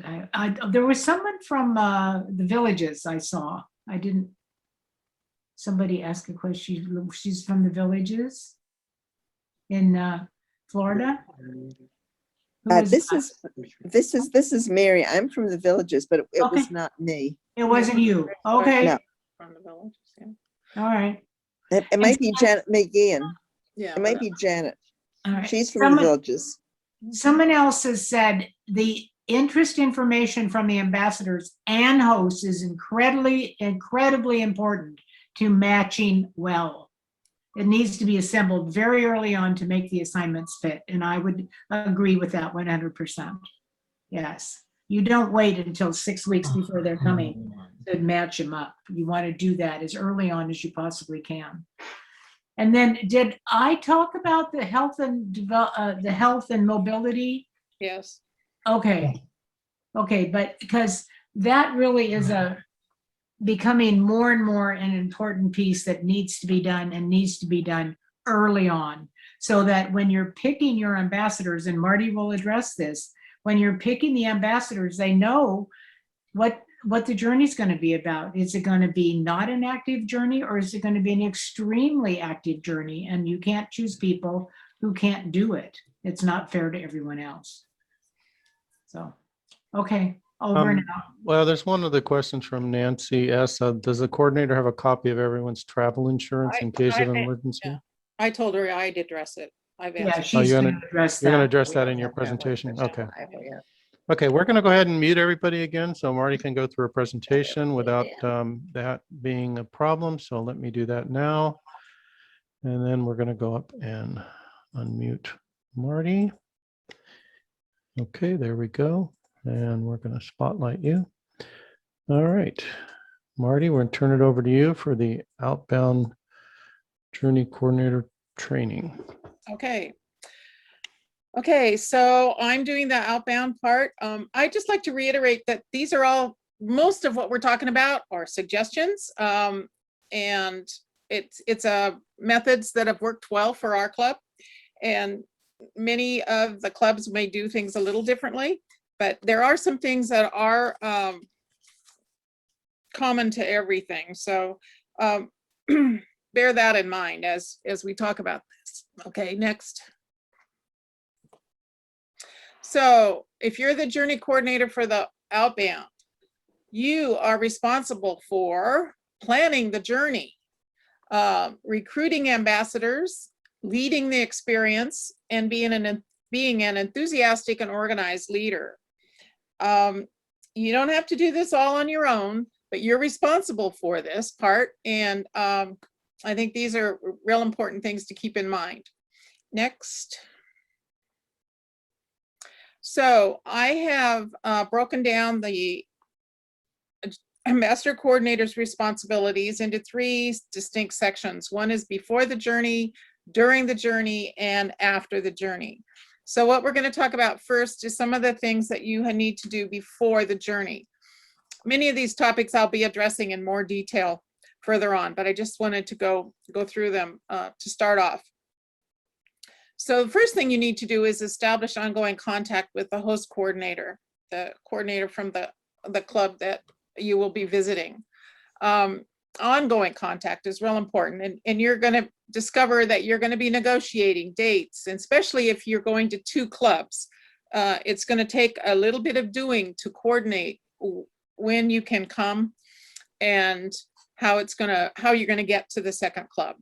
There was someone from the Villages I saw. Somebody asked a question. She's from the Villages in Florida. Who is This that? is Mary. I'm from the Villages, but it Okay. was not me. It wasn't you. Okay. No. From the village, yeah. All right. It might be Janet McGeehan. Yeah. It might be Janet. All right. She's from the Villages. Someone else has said the interest information from the ambassadors and hosts is incredibly important to matching well. It needs to be assembled very early on to make the assignments fit. And I would agree with that 100%. Yes. You don't wait until 6 weeks before they're coming to match them up. You want to do that as early on as you possibly can. And then did I talk about the health and mobility? Yes. Okay. Okay, but because that really is becoming more and more an important piece that needs to be done and needs to be done early on. So that when you're picking your ambassadors, and Marty will address this, when you're picking the ambassadors, they know what the journey is going to be about. Is it going to be not an active journey, or is it going to be an extremely active journey? And you can't choose people who can't do it. It's not fair to everyone else. So, okay, over now. Well, there's one of the questions from Nancy S. Does the coordinator have a copy of everyone's travel insurance in case of an emergency? Yeah. I told her I'd address it. I've Yeah, answered. she's you're going gonna- to address You're going to that. address that in your presentation? Okay. Okay, we're going to go ahead and mute everybody again, so Marty can go through a presentation without that being a problem. So let me do that now. And then we're going to go up and unmute Marty. Okay, there we go. And we're going to spotlight you. All right, Marty, we're going to turn it over to you for the outbound journey coordinator training. Okay. Okay, so I'm doing the outbound part. I just like to reiterate that these are all, most of what we're talking about are suggestions. And it's methods that have worked well for our club. And many of the clubs may do things a little differently, but there are some things that are common to everything. So bear that in mind as we talk about this. Okay, next. So if you're the journey coordinator for the outbound, you are responsible for planning the journey, recruiting ambassadors, leading the experience, and being an enthusiastic and organized leader. You don't have to do this all on your own, but you're responsible for this part. And I think these are real important things to keep in mind. Next. So I have broken down the ambassador coordinator's responsibilities into 3 distinct sections. One is before the journey, during the journey, and after the journey. So what we're going to talk about first is some of the things that you need to do before the journey. Many of these topics I'll be addressing in more detail further on, but I just wanted to go through them to start off. So the first thing you need to do is establish ongoing contact with the host coordinator, the coordinator from the club that you will be visiting. Ongoing contact is real important, and you're going to discover that you're going to be negotiating dates, and especially if you're going to 2 clubs. It's going to take a little bit of doing to coordinate when you can come and how you're going to get to the second club.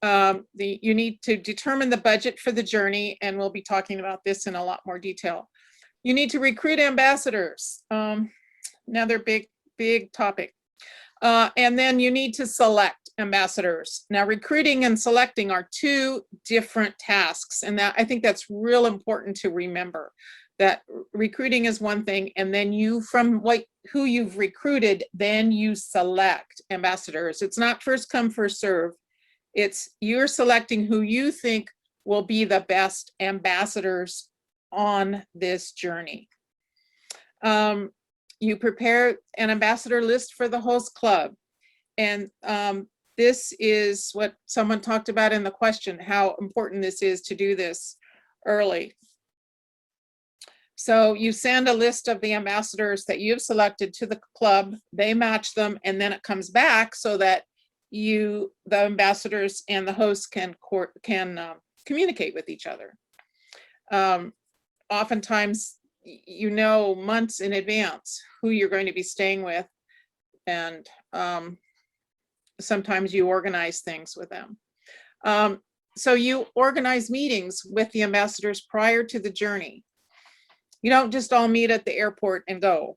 You need to determine the budget for the journey, and we'll be talking about this in a lot more detail. You need to recruit ambassadors. Another big topic. And then you need to select ambassadors. Now, recruiting and selecting are 2 different tasks, and that I think that's real important to remember. That recruiting is one thing, and then you, from who you've recruited, then you select ambassadors. It's not first come, first serve. It's you're selecting who you think will be the best ambassadors on this journey. You prepare an ambassador list for the host club. And this is what someone talked about in the question, how important this is to do this early. So you send a list of the ambassadors that you've selected to the club, they match them, and then it comes back so that the ambassadors and the hosts can communicate with each other. Oftentimes, you know months in advance who you're going to be staying with, and sometimes you organize things with them. So you organize meetings with the ambassadors prior to the journey. You don't just all meet at the airport and go.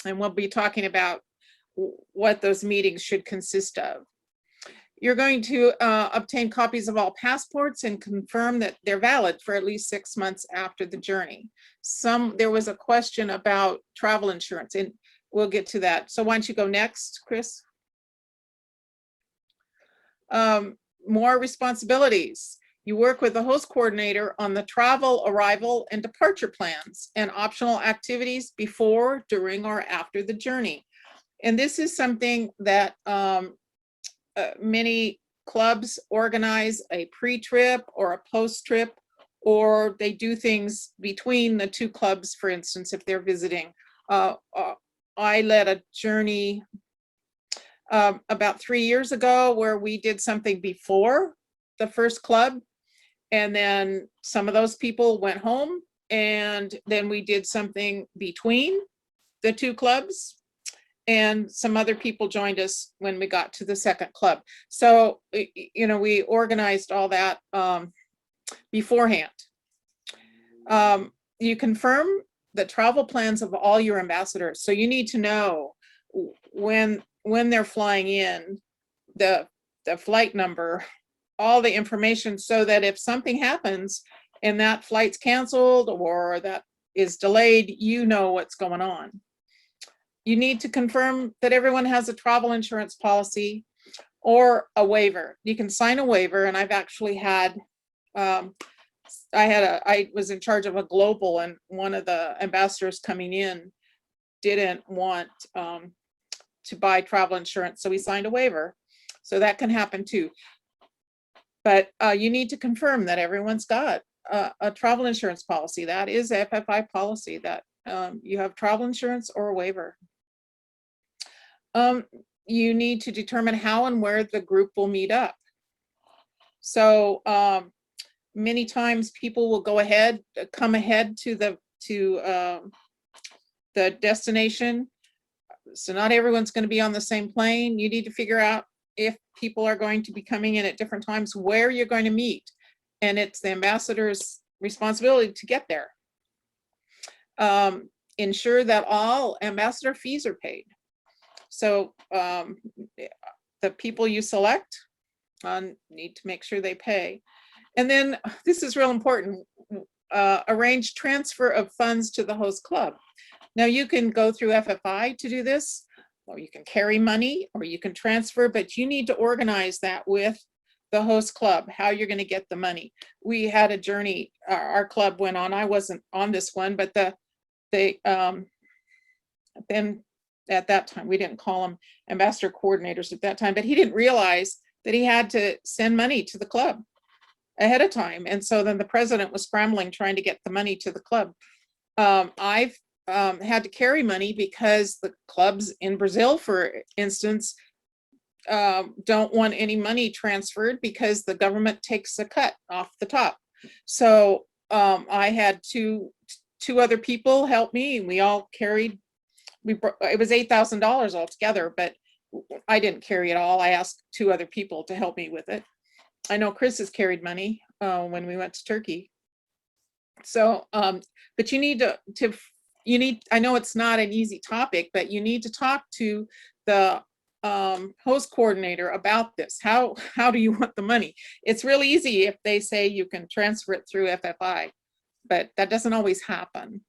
And we'll be talking about what those meetings should consist of. You're going to obtain copies of all passports and confirm that they're valid for at least 6 months after the journey. There was a question about travel insurance, and we'll get to that. So why don't you go next, Chris? More responsibilities. You work with the host coordinator on the travel, arrival, and departure plans and optional activities before, during, or after the journey. And this is something that many clubs organize a pre-trip or a post-trip, or they do things between the 2 clubs, for instance, if they're visiting. I led a journey about 3 years ago where we did something before the first club, and then some of those people went home, and then we did something between the 2 clubs, and some other people joined us when we got to the second club. So, you know, we organized all that beforehand. You confirm the travel plans of all your ambassadors. So you need to know when they're flying in, the flight number, all the information, so that if something happens and that flight's canceled or that is delayed, you know what's going on. You need to confirm that everyone has a travel insurance policy or a waiver. You can sign a waiver, and I've actually had I was in charge of a global, and one of the ambassadors coming in didn't want to buy travel insurance, so we signed a waiver. So that can happen too. But you need to confirm that everyone's got a travel insurance policy. That is FFI policy, that you have travel insurance or a waiver. You need to determine how and where the group will meet up. So many times people will go ahead, come ahead to the destination. So not everyone's going to be on the same plane. You need to figure out, if people are going to be coming in at different times, where you're going to meet. And it's the ambassador's responsibility to get there. Ensure that all ambassador fees are paid. So the people you select need to make sure they pay. And then, this is real important, arrange transfer of funds to the host club. Now, you can go through FFI to do this, or you can carry money, or you can transfer, but you need to organize that with the host club, how you're going to get the money. We had a journey our club went on. I wasn't on this one, but then at that time, we didn't call them ambassador coordinators at that time, but he didn't realize that he had to send money to the club ahead of time. And so then the president was scrambling, trying to get the money to the club. I've had to carry money because the clubs in Brazil, for instance, don't want any money transferred because the government takes a cut off the top. So I had two other people help me, and we all carried, it was $8,000 altogether, but I didn't carry it all. I asked two other people to help me with it. I know Chris has carried money when we went to Turkey. So, but you need I know it's not an easy topic, but you need to talk to the host coordinator about this. How do you want the money? It's really easy if they say you can transfer it through FFI, but that doesn't always happen.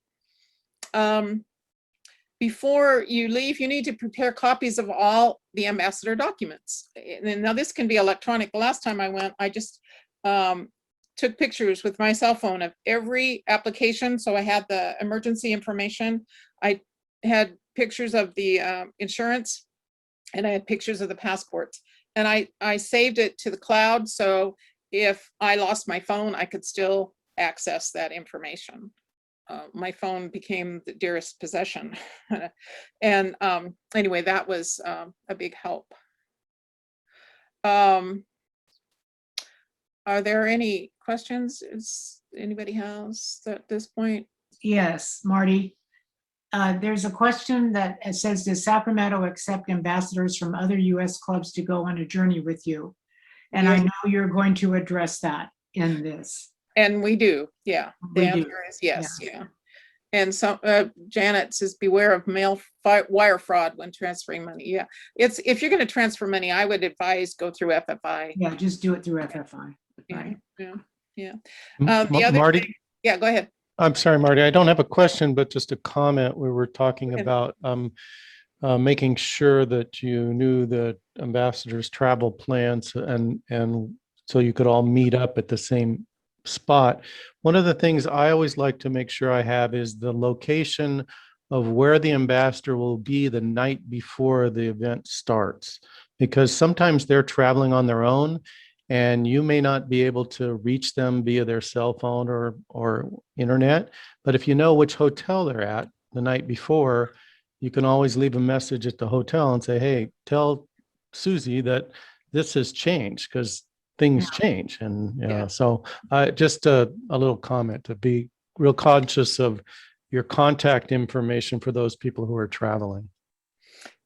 Before you leave, you need to prepare copies of all the ambassador documents. And now this can be electronic. The last time I went, I just took pictures with my cell phone of every application. So I had the emergency information. I had pictures of the insurance, and I had pictures of the passports. And I saved it to the cloud. So if I lost my phone, I could still access that information. My phone became the dearest possession. And anyway, that was a big help. Are there any questions? Is anybody has at this point? Yes, Marty. There's a question that says, does Sacramento accept ambassadors from other US clubs to go on a journey with you? And I know you're going to address that in this. And we do, yeah. The We do, answer is yes, yeah. And so Janet says, beware of mail wire fraud when transferring money. Yeah, if you're going to transfer money, I would advise go through FFI. Yeah, just do it through FFI. Right. Yeah. The other Marty? thing, yeah, go ahead. I'm sorry, Marty, I don't have a question, but just a comment. We were talking Okay. about making sure that you knew the ambassador's travel plans, and so you could all meet up at the same spot. One of the things I always like to make sure I have is the location of where the ambassador will be the night before the event starts, because sometimes they're traveling on their own and you may not be able to reach them via their cell phone or internet. But if you know which hotel they're at the night before, you can always leave a message at the hotel and say, hey, tell Susie that this has changed, because things change. And Yeah. so just a little comment to be real conscious of your contact information for those people who are traveling.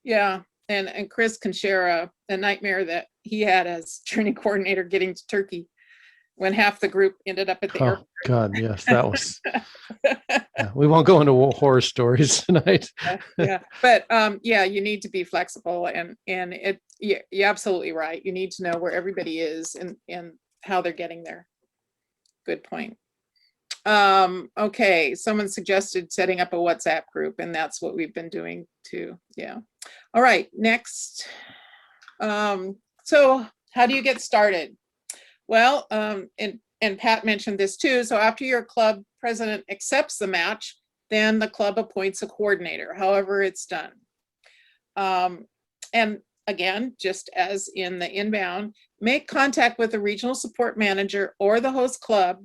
Yeah, and Chris can share a nightmare that he had as journey coordinator getting to Turkey when half the group ended up at the Oh airport. God, yes, that was, yeah, we won't go into horror stories tonight. Yeah, but yeah, you need to be flexible, and you're absolutely right. You need to know where everybody is and how they're getting there. Good point. Okay, someone suggested setting up a WhatsApp group, and that's what we've been doing too. Yeah. All right, next. So how do you get started? Well, and and Pat mentioned this too, so after your club president accepts the match, then the club appoints a coordinator, however it's done. And again, just as in the inbound, make contact with the regional support manager or the host club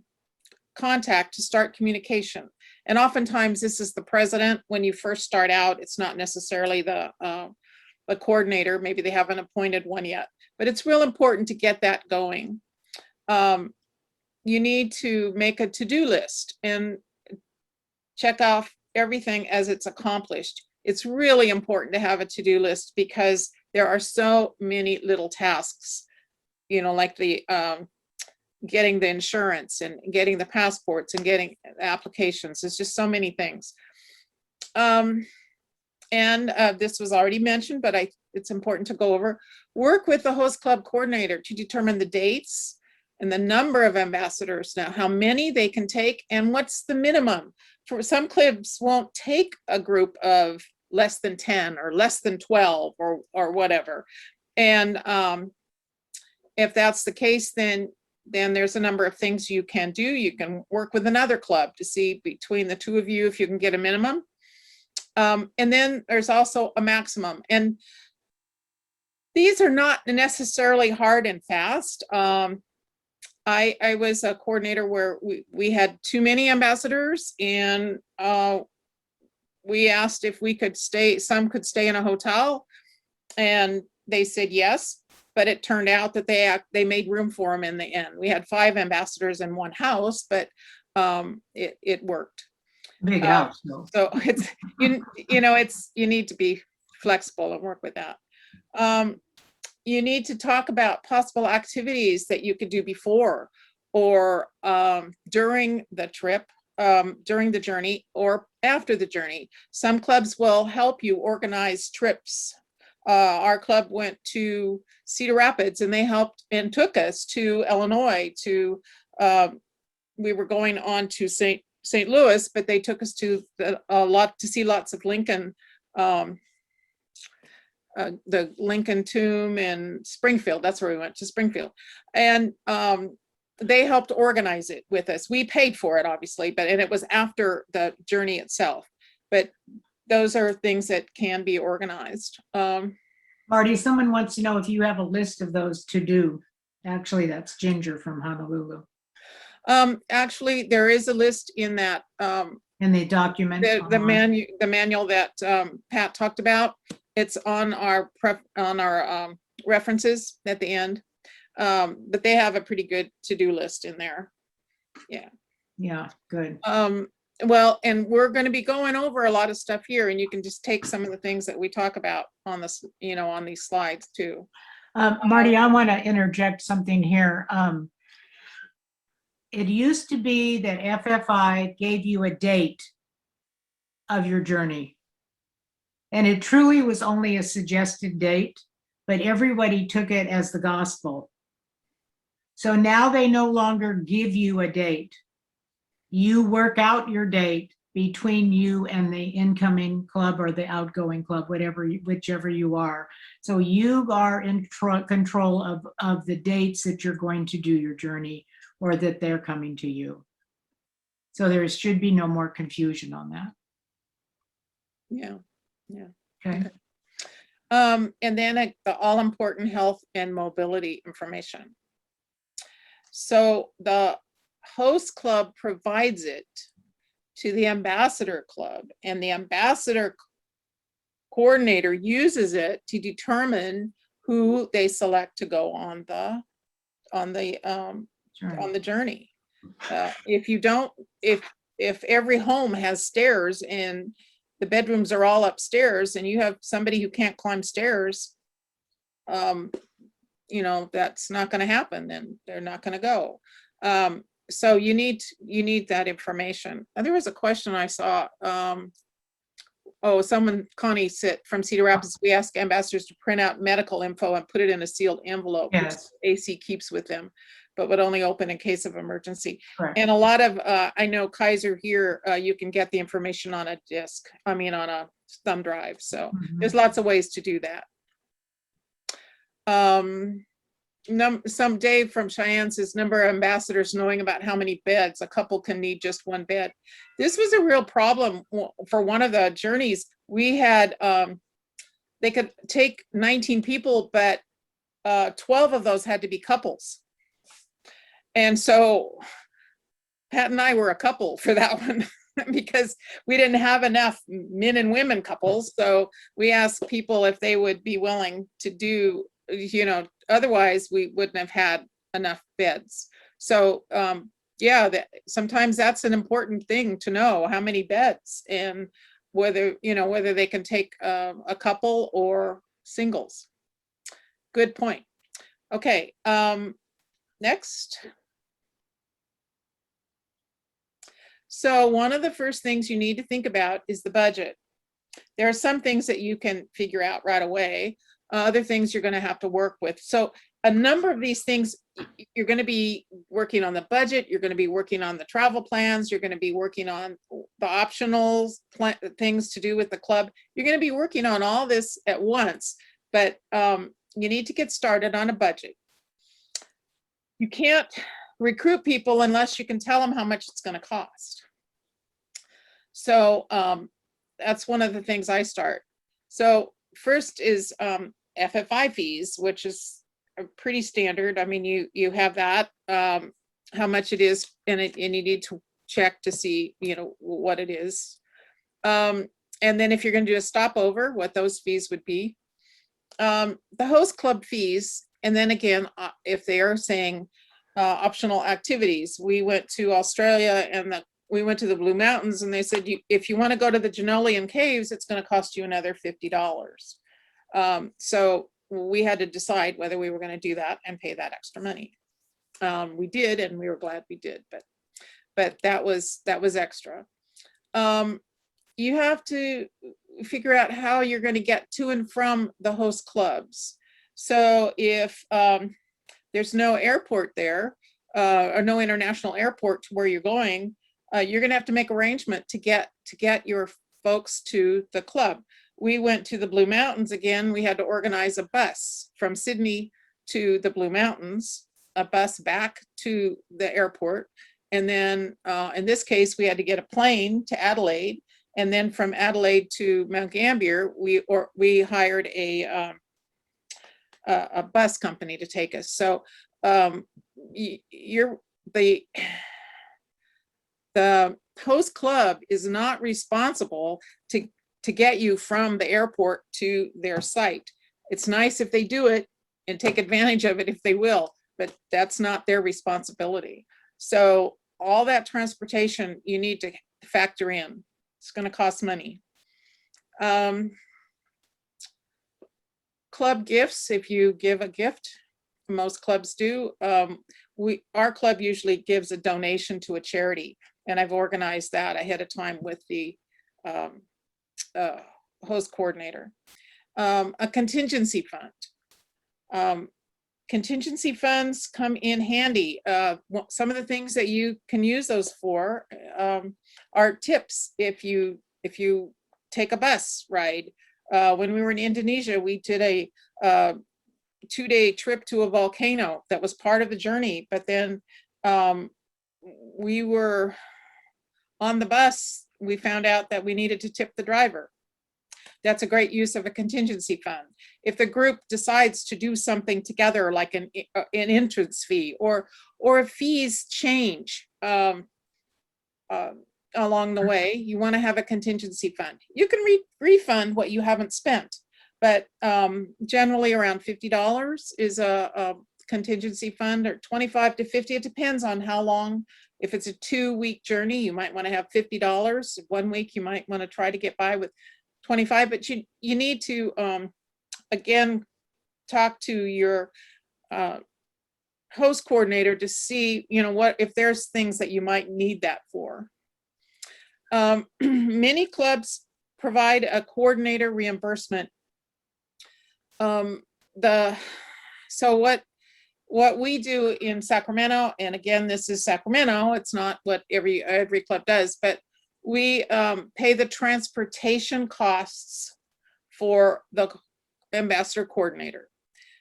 contact to start communication. And oftentimes this is the president. When you first start out, it's not necessarily the coordinator. Maybe they haven't appointed one yet, but it's real important to get that going. You need to make a to-do list and check off everything as it's accomplished. It's really important to have a to-do list because there are so many little tasks, you know, like the getting the insurance and getting the passports and getting applications. There's just so many things. This was already mentioned, but it's important to go over. Work with the host club coordinator to determine the dates and the number of ambassadors, now how many they can take and what's the minimum. For some clubs won't take a group of less than 10 or less than 12 or whatever. And if that's the case, then there's a number of things you can do. You can work with another club to see between the two of you if you can get a minimum. And then there's also a maximum. And these are not necessarily hard and fast. I was a coordinator where we had too many ambassadors, and we asked if we could stay, some could stay in a hotel, and they said yes, but it turned out that they made room for them in the end. We had 5 ambassadors in one house, but it worked. Big house, though. So it's, you know, you need to be flexible and work with that. You need to talk about possible activities that you could do before or during the trip, during the journey or after the journey. Some clubs will help you organize trips. Our club went to Cedar Rapids and they helped and took us to Illinois to, we were going on to St. Louis, but they took us to to see lots of Lincoln, the Lincoln Tomb in Springfield. That's where we went, to Springfield. And they helped organize it with us. We paid for it, obviously, and it was after the journey itself. But those are things that can be organized. Marty, someone wants to know if you have a list of those to do. Actually, that's Ginger from Honolulu. Actually, there is a list in that In the document. the manual that Pat talked about. It's on our references at the end, but they have a pretty good to-do list in there. Yeah. Yeah, good. Well, and we're going to be going over a lot of stuff here, and you can just take some of the things that we talk about on this, you know, on these slides too. Marty, I want to interject something here. It used to be that FFI gave you a date of your journey. And it truly was only a suggested date, but everybody took it as the gospel. So now they no longer give you a date. You work out your date between you and the incoming club or the outgoing club, whichever you are. So you are in control of the dates that you're going to do your journey or that they're coming to you. So there should be no more confusion on that. Yeah. Yeah. Okay. And then the all-important health and mobility information. So the host club provides it to the ambassador club, and the ambassador coordinator uses it to determine who they select to go on the journey. If every home has stairs and the bedrooms are all upstairs and you have somebody who can't climb stairs, you know, that's not going to happen. Then they're not going to go. So you need that information. And there was a question I saw. Connie said from Cedar Rapids, we ask ambassadors to print out medical info and put it in a sealed envelope, which Yes. AC keeps with them, but would only open in case of emergency. Correct. And a lot of, I know Kaiser here, you can get the information on a disk, on a thumb drive. So Mhm. there's lots of ways to do that. some Dave from Cheyenne says number of ambassadors knowing about how many beds a couple can need just one bed. This was a real problem for one of the journeys. We had, they could take 19 people, but 12 of those had to be couples. And so Pat and I were a couple for that one because we didn't have enough men and women couples. So we asked people if they would be willing to do, otherwise we wouldn't have had enough beds. So yeah, sometimes that's an important thing to know, how many beds, and whether they can take a couple or singles. Good point. Okay, next. So one of the first things you need to think about is the budget. There are some things that you can figure out right away. Other things you're going to have to work with. So a number of these things, you're going to be working on the budget, you're going to be working on the travel plans, you're going to be working on the optional things to do with the club. You're going to be working on all this at once, but you need to get started on a budget. You can't recruit people unless you can tell them how much it's going to cost. So that's one of the things I start. So first is FFI fees, which is pretty standard. I mean, you have that, how much it is, and you need to check to see, what it is. And then if you're going to do a stopover, what those fees would be. The host club fees, and then again, if they are saying optional activities. We went to Australia and we went to the Blue Mountains, and they said, if you want to go to the Jenolean Caves, it's going to cost you another $50. So we had to decide whether we were going to do that and pay that extra money. We did, and we were glad we did, but that was extra. You have to figure out how you're going to get to and from the host clubs. So if there's no airport there, or no international airport to where you're going, you're going to have to make arrangement to get your folks to the club. We went to the Blue Mountains again. We had to organize a bus from Sydney to the Blue Mountains, a bus back to the airport. And then in this case, we had to get a plane to Adelaide. And then from Adelaide to Mount Gambier, we hired a bus company to take us. So the host club is not responsible to get you from the airport to their site. It's nice if they do it and take advantage of it if they will, but that's not their responsibility. So all that transportation you need to factor in. It's going to cost money. Club gifts, if you give a gift, most clubs do. Our club usually gives a donation to a charity, and I've organized that ahead of time with the host coordinator. A contingency fund. Contingency funds come in handy. Some of the things that you can use those for are tips. If you take a bus ride. When we were in Indonesia, we did a 2-day trip to a volcano that was part of the journey, but then we were on the bus, we found out that we needed to tip the driver. That's a great use of a contingency fund. If the group decides to do something together, like an entrance fee, or if fees change along the way, you want to have a contingency fund. You can refund what you haven't spent, but generally around $50 is a contingency fund, or 25 to 50. It depends on how long. If it's a 2-week journey, you might want to have $50. 1 week, you might want to try to get by with 25, but you need to, again, talk to your host coordinator to see, what, if there's things that you might need that for. Many clubs provide a coordinator reimbursement. So what we do in Sacramento, and again, this is Sacramento, it's not what every club does, but we pay the transportation costs for the ambassador coordinator.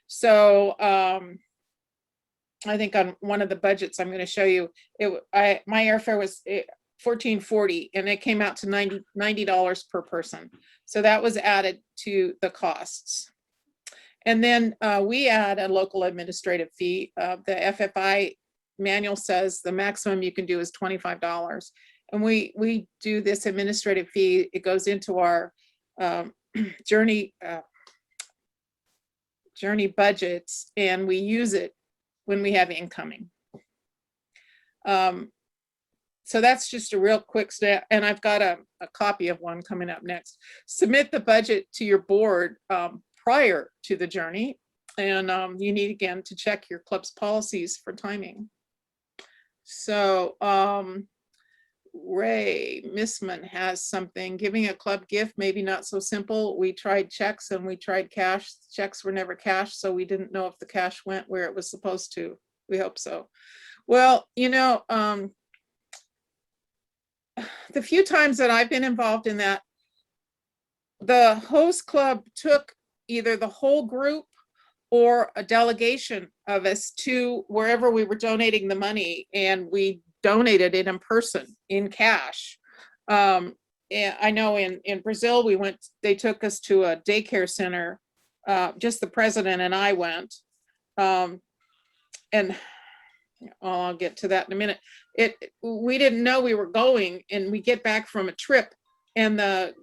So I think on one of the budgets I'm going to show you, my airfare was $14.40 and it came out to $90 per person. So that was added to the costs. And then we add a local administrative fee. The FFI manual says the maximum you can do is $25. And we do this administrative fee. It goes into our journey budgets, and we use it when we have incoming. So that's just a real quick step. And I've got a copy of one coming up next. Submit the budget to your board prior to the journey. And you need, again, to check your club's policies for timing. So Ray Missman has something. Giving a club gift, maybe not so simple. We tried checks and we tried cash. Checks were never cashed, so we didn't know if the cash went where it was supposed to. We hope so. Well, you know, the few times that I've been involved in that, the host club took either the whole group or a delegation of us to wherever we were donating the money, and we donated it in person, in cash. And I know in Brazil, they took us to a daycare center. Just the president and I went. And I'll get to that in a minute. We didn't know we were going, and we get back from a trip, and the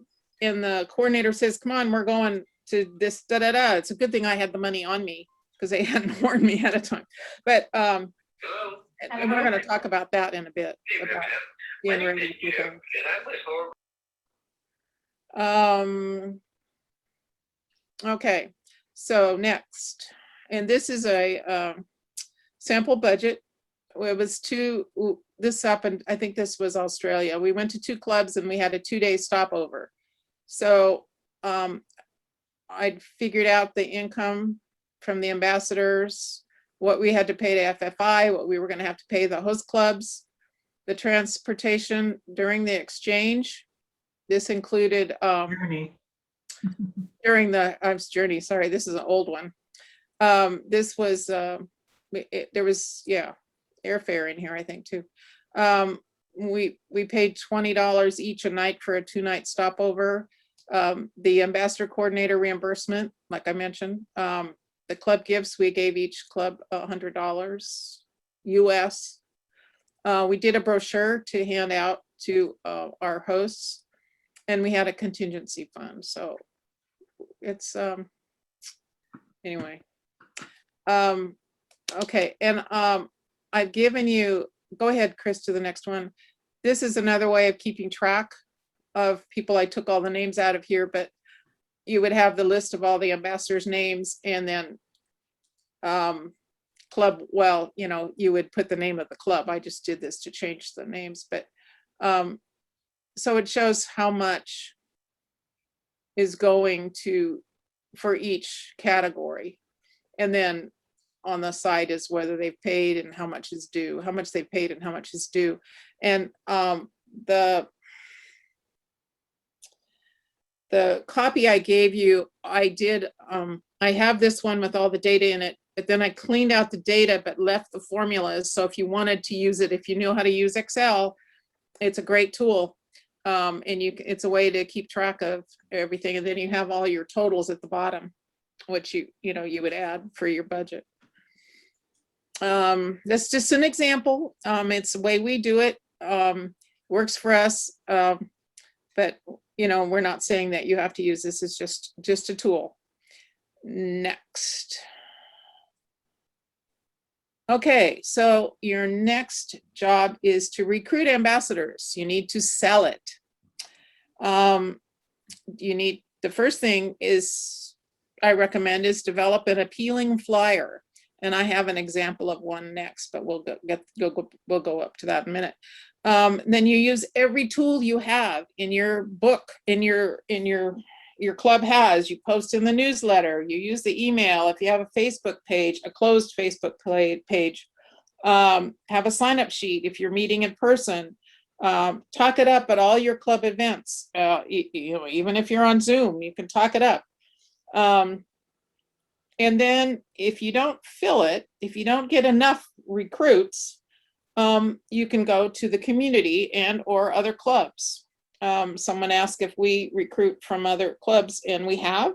coordinator says, "Come on, we're going to this da da da." It's a good thing I had the money on me because they hadn't warned me ahead of time. But and we're going to talk about that in a bit, about being ready to do things. Okay, so next, and this is a sample budget. It was this happened, I think this was Australia. We went to 2 clubs and we had a 2-day stopover. So I'd figured out the income from the ambassadors, what we had to pay to FFI, what we were going to have to pay the host clubs, the transportation during the exchange. This included Journey. during the journey. Sorry, this is an old one. This was there was airfare in here, I think, too. We paid $20 each a night for a 2-night stopover. The ambassador coordinator reimbursement, like I mentioned, the club gifts, we gave each club $100 US. We did a brochure to hand out to our hosts, and we had a contingency fund. So it's anyway. Okay, and I've given you, go ahead, Chris, to the next one. This is another way of keeping track of people. I took all the names out of here, but you would have the list of all the ambassadors' names, and then club, well, you know, you would put the name of the club. I just did this to change the names, but so it shows how much is going to for each category. And then on the side is whether they've paid and how much is due, how much they've paid and how much is due. And the copy I gave you, I have this one with all the data in it, but then I cleaned out the data but left the formulas. So if you wanted to use it, if you knew how to use Excel, it's a great tool. And it's a way to keep track of everything. And then you have all your totals at the bottom, which you would add for your budget. That's just an example. It's the way we do it. Works for us. But we're not saying that you have to use this. It's just a tool. Next. Okay, so your next job is to recruit ambassadors. You need to sell it. The first thing I recommend is develop an appealing flyer. And I have an example of one next, but we'll go up to that in a minute. Then you use every tool you have in your book, in your club has. You post in the newsletter, you use the email. If you have a Facebook page, a closed Facebook page, have a sign-up sheet if you're meeting in person. Talk it up at all your club events. Even if you're on Zoom, you can talk it up. And then if you don't fill it, if you don't get enough recruits, you can go to the community and or other clubs. Someone asked if we recruit from other clubs, and we have.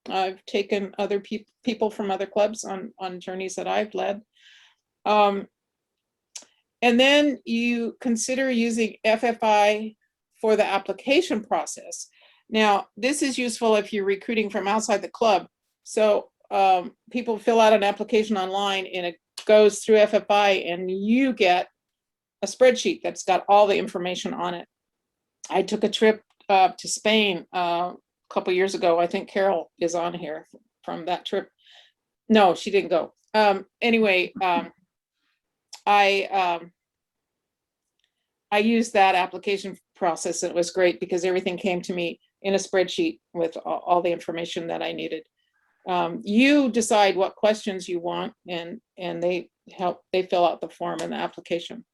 I've taken other people from other clubs on journeys that I've led. And then you consider using FFI for the application process. Now, this is useful if you're recruiting from outside the club. So people fill out an application online and it goes through FFI, and you get a spreadsheet that's got all the information on it. I took a trip to Spain a couple years ago. I think Carol is on here from that trip. No, she didn't go. Anyway, I used that application process, and it was great because everything came to me in a spreadsheet with all the information that I needed. You decide what questions you want, and they fill out the form in the application.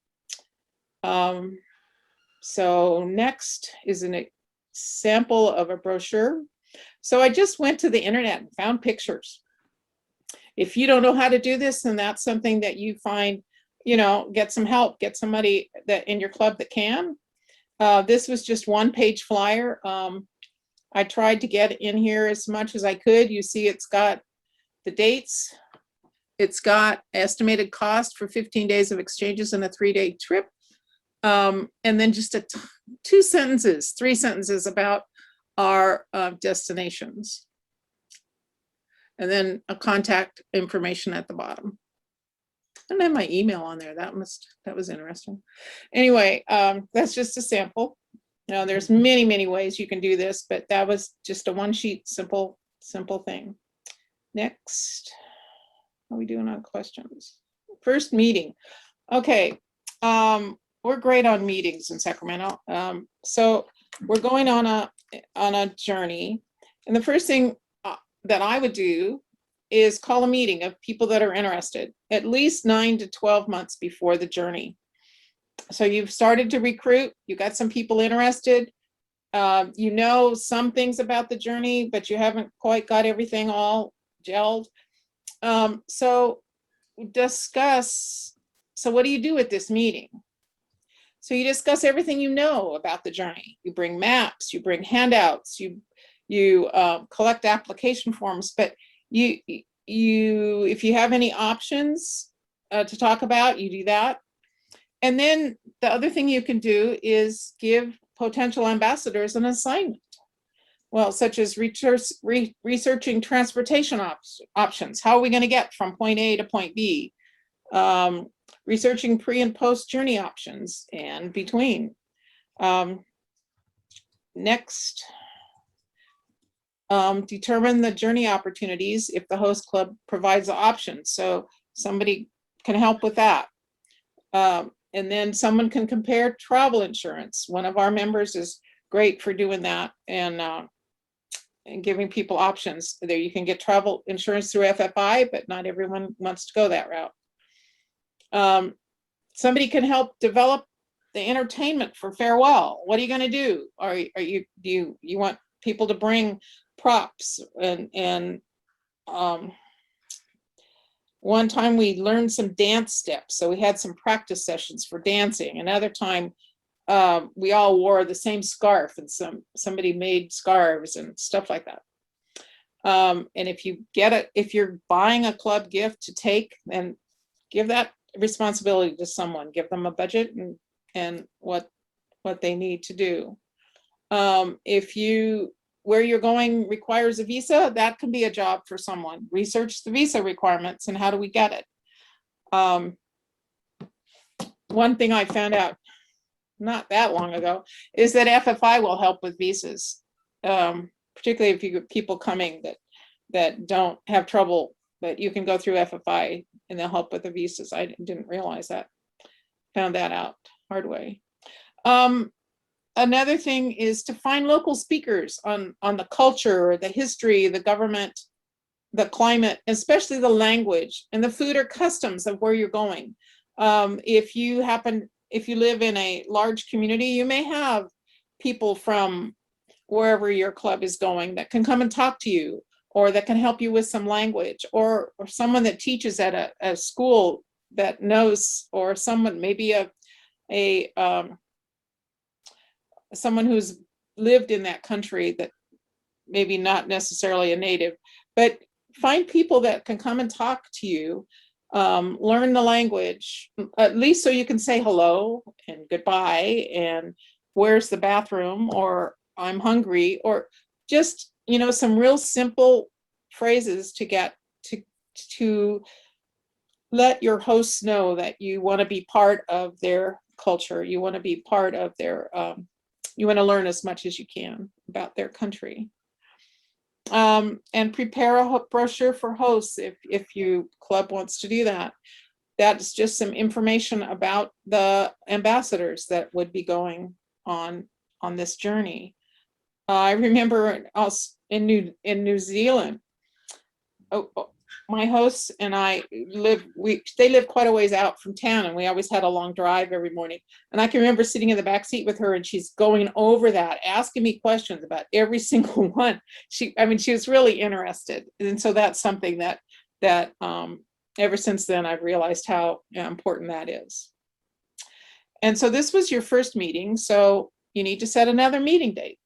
So next is an example of a brochure. So I just went to the internet and found pictures. If you don't know how to do this, then that's something that you find, get some help, get somebody that in your club that can. This was just one-page flyer. I tried to get in here as much as I could. You see, it's got the dates. It's got estimated cost for 15 days of exchanges and a 3-day trip. And then just three sentences about our destinations. And then a contact information at the bottom. I don't have my email on there. That was interesting. Anyway, that's just a sample. Now there's many, many ways you can do this, but that was just a one-sheet, simple thing. Next, how are we doing on questions? First meeting. Okay, we're great on meetings in Sacramento. So we're going on a journey, and the first thing that I would do is call a meeting of people that are interested, at least 9 to 12 months before the journey. So you've started to recruit, you got some people interested, you know some things about the journey, but you haven't quite got everything all gelled. So discuss, so what do you do at this meeting? So you discuss everything you know about the journey. You bring maps, you bring handouts, you collect application forms, but if you have any options to talk about, you do that. And then the other thing you can do is give potential ambassadors an assignment. Well, such as researching transportation options. How are we going to get from point A to point B? Researching pre and post journey options and between. Next, determine the journey opportunities if the host club provides the options. So somebody can help with that. And then someone can compare travel insurance. One of our members is great for doing that and giving people options. There you can get travel insurance through FFI, but not everyone wants to go that route. Somebody can help develop the entertainment for farewell. What are you going to do? Do you want people to bring props and one time we learned some dance steps, so we had some practice sessions for dancing. Another time we all wore the same scarf, and somebody made scarves and stuff like that. And if you're buying a club gift to take, then give that responsibility to someone. Give them a budget and what they need to do. Where you're going requires a visa, that can be a job for someone. Research the visa requirements and how do we get it. One thing I found out not that long ago is that FFI will help with visas, particularly if you get people coming that don't have trouble, but you can go through FFI and they'll help with the visas. I didn't realize that. Found that out hard way. Another thing is to find local speakers on the culture, the history, the government, the climate, especially the language and the food or customs of where you're going. If you live in a large community, you may have people from wherever your club is going that can come and talk to you, or that can help you with some language, or someone that teaches at a school that knows, or someone, maybe someone who's lived in that country, that maybe not necessarily a native, but find people that can come and talk to you, learn the language, at least so you can say hello and goodbye and where's the bathroom, or I'm hungry, or just, some real simple phrases to get to let your hosts know that you want to be part of their culture. You want to be part of their, you want to learn as much as you can about their country. And prepare a brochure for hosts if your club wants to do that. That's just some information about the ambassadors that would be going on this journey. I remember us in New Zealand. My hosts and I they live quite a ways out from town, and we always had a long drive every morning. And I can remember sitting in the back seat with her, and she's going over that, asking me questions about every single one. She was really interested. And so that's something that ever since then, I've realized how important that is. And so this was your first meeting, so you need to set another meeting date.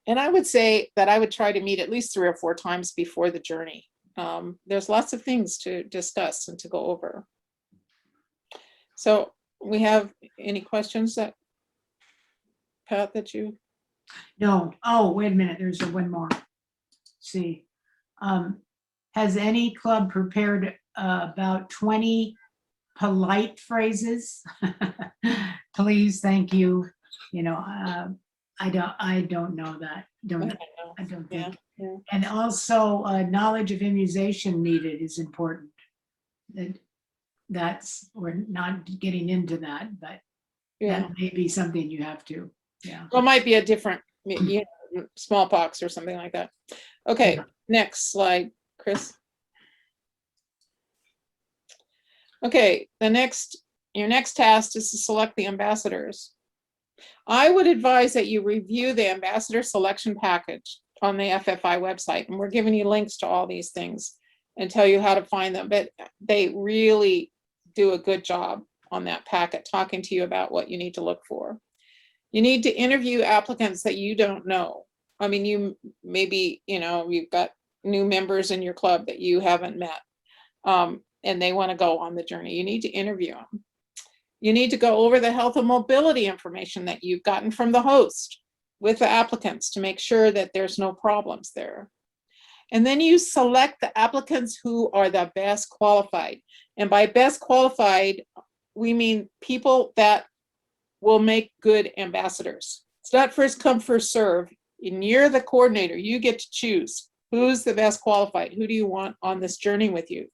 And I would say that I would try to meet at least 3 or 4 times before the journey. There's lots of things to discuss and to go over. So we have any questions that, Pat, that you? No. Oh, wait a minute. There's one more. Let's see. Has any club prepared about 20 polite phrases? Please, thank you. I don't know that. I don't think. Yeah. And also, knowledge of immunization needed is important. We're not getting into that, but Yeah. that may be something you have to, yeah. Well, it might be a different, smallpox or something like that. Okay, Yeah. Next slide, Chris. Okay, your next task is to select the ambassadors. I would advise that you review the ambassador selection package on the FFI website, and we're giving you links to all these things and tell you how to find them, but they really do a good job on that packet, talking to you about what you need to look for. You need to interview applicants that you don't know. I mean, you've got new members in your club that you haven't met, and they want to go on the journey. You need to interview them. You need to go over the health and mobility information that you've gotten from the host with the applicants to make sure that there's no problems there. And then you select the applicants who are the best qualified. And by best qualified, we mean people that will make good ambassadors. It's not first come, first serve. And you're the coordinator. You get to choose who's the best qualified. Who do you want on this journey with you?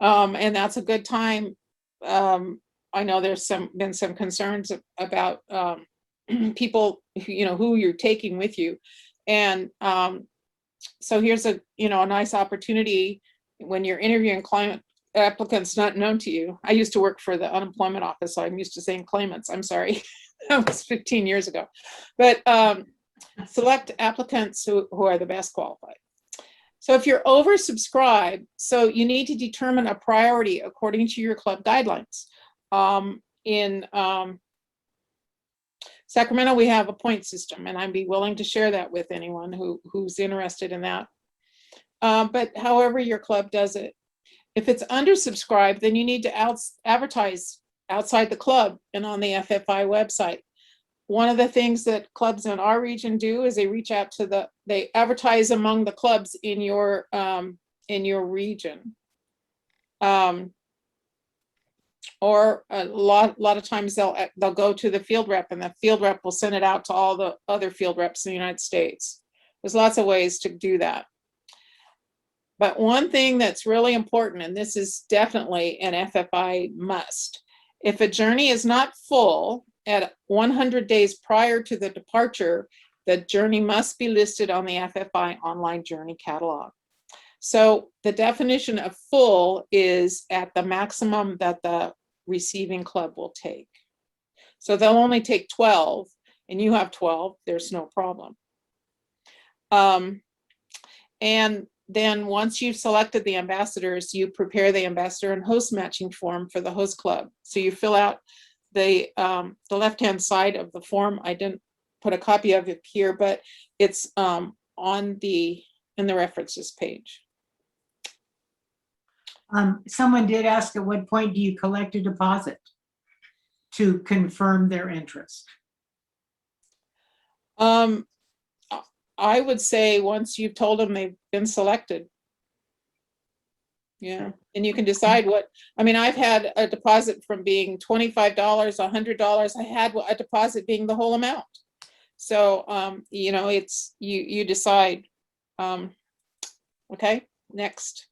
And that's a good time. I know there's been some concerns about people, who you're taking with you. And so here's a nice opportunity when you're interviewing client applicants not known to you. I used to work for the unemployment office, so I'm used to saying claimants. I'm sorry, that was 15 years ago. But select applicants who are the best qualified. So if you're oversubscribed, so you need to determine a priority according to your club guidelines. In Sacramento, we have a point system, and I'd be willing to share that with anyone who's interested in that. But however your club does it, if it's undersubscribed, then you need to advertise outside the club and on the FFI website. One of the things that clubs in our region do is they reach out to they advertise among the clubs in your region. Or a lot of times they'll go to the field rep, and the field rep will send it out to all the other field reps in the United States. There's lots of ways to do that. But one thing that's really important, and this is definitely an FFI must, if a journey is not full at 100 days prior to the departure, the journey must be listed on the FFI online journey catalog. So the definition of full is at the maximum that the receiving club will take. So they'll only take 12, and you have 12, there's no problem. And then once you've selected the ambassadors, you prepare the ambassador and host matching form for the host club. So you fill out the left-hand side of the form. I didn't put a copy of it here, but it's in the references page. Someone did ask, at what point do you collect a deposit to confirm their interest? I would say once you've told them they've been selected. Yeah, and you can decide what, I mean, I've had a deposit from being $25, $100. I had a deposit being the whole amount. So, you know, it's, you decide. Okay, next.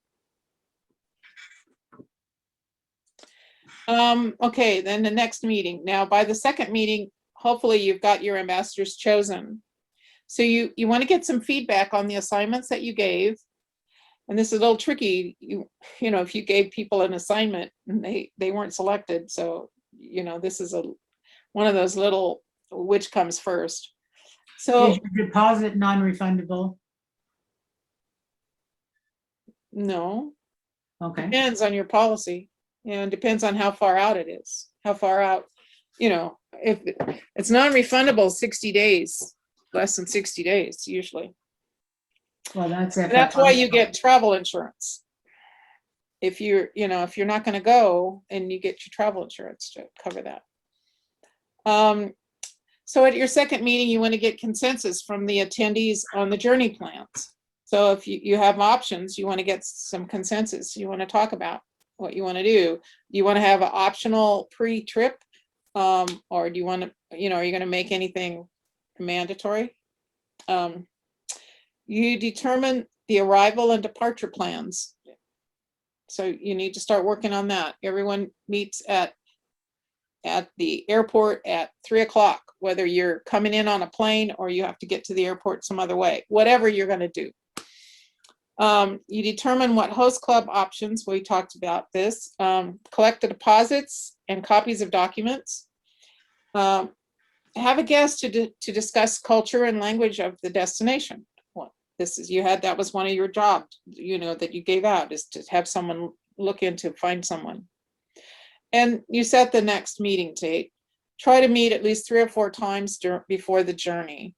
Okay, then the next meeting. Now, by the second meeting, hopefully you've got your ambassadors chosen. So you want to get some feedback on the assignments that you gave. And this is a little tricky, you know, if you gave people an assignment and they weren't selected. So, you know, this is one of those little, which comes first. So Is your deposit non-refundable? no, Okay. Depends on your policy and depends on how far out it is, how far out, you know, if it's non-refundable 60 days, less than 60 days usually. Well, that's it. That's why you get travel insurance. If you're, you know, if you're not going to go, and you get your travel insurance to cover that. So at your second meeting, you want to get consensus from the attendees on the journey plans. So if you have options, you want to get some consensus. You want to talk about what you want to do. Do you want to have an optional pre-trip? Or do you want to, you know, are you going to make anything mandatory? You determine the arrival and departure plans. So you need to start working on that. Everyone meets at the airport at 3 o'clock, whether you're coming in on a plane or you have to get to the airport some other way, whatever you're going to do. You determine what host club options, we talked about this, collect the deposits and copies of documents. Have a guest to discuss culture and language of the destination. Well, that was one of your jobs, you know, that you gave out, is to have someone look into, find someone. And you set the next meeting date. Try to meet at least 3 or 4 times before the journey.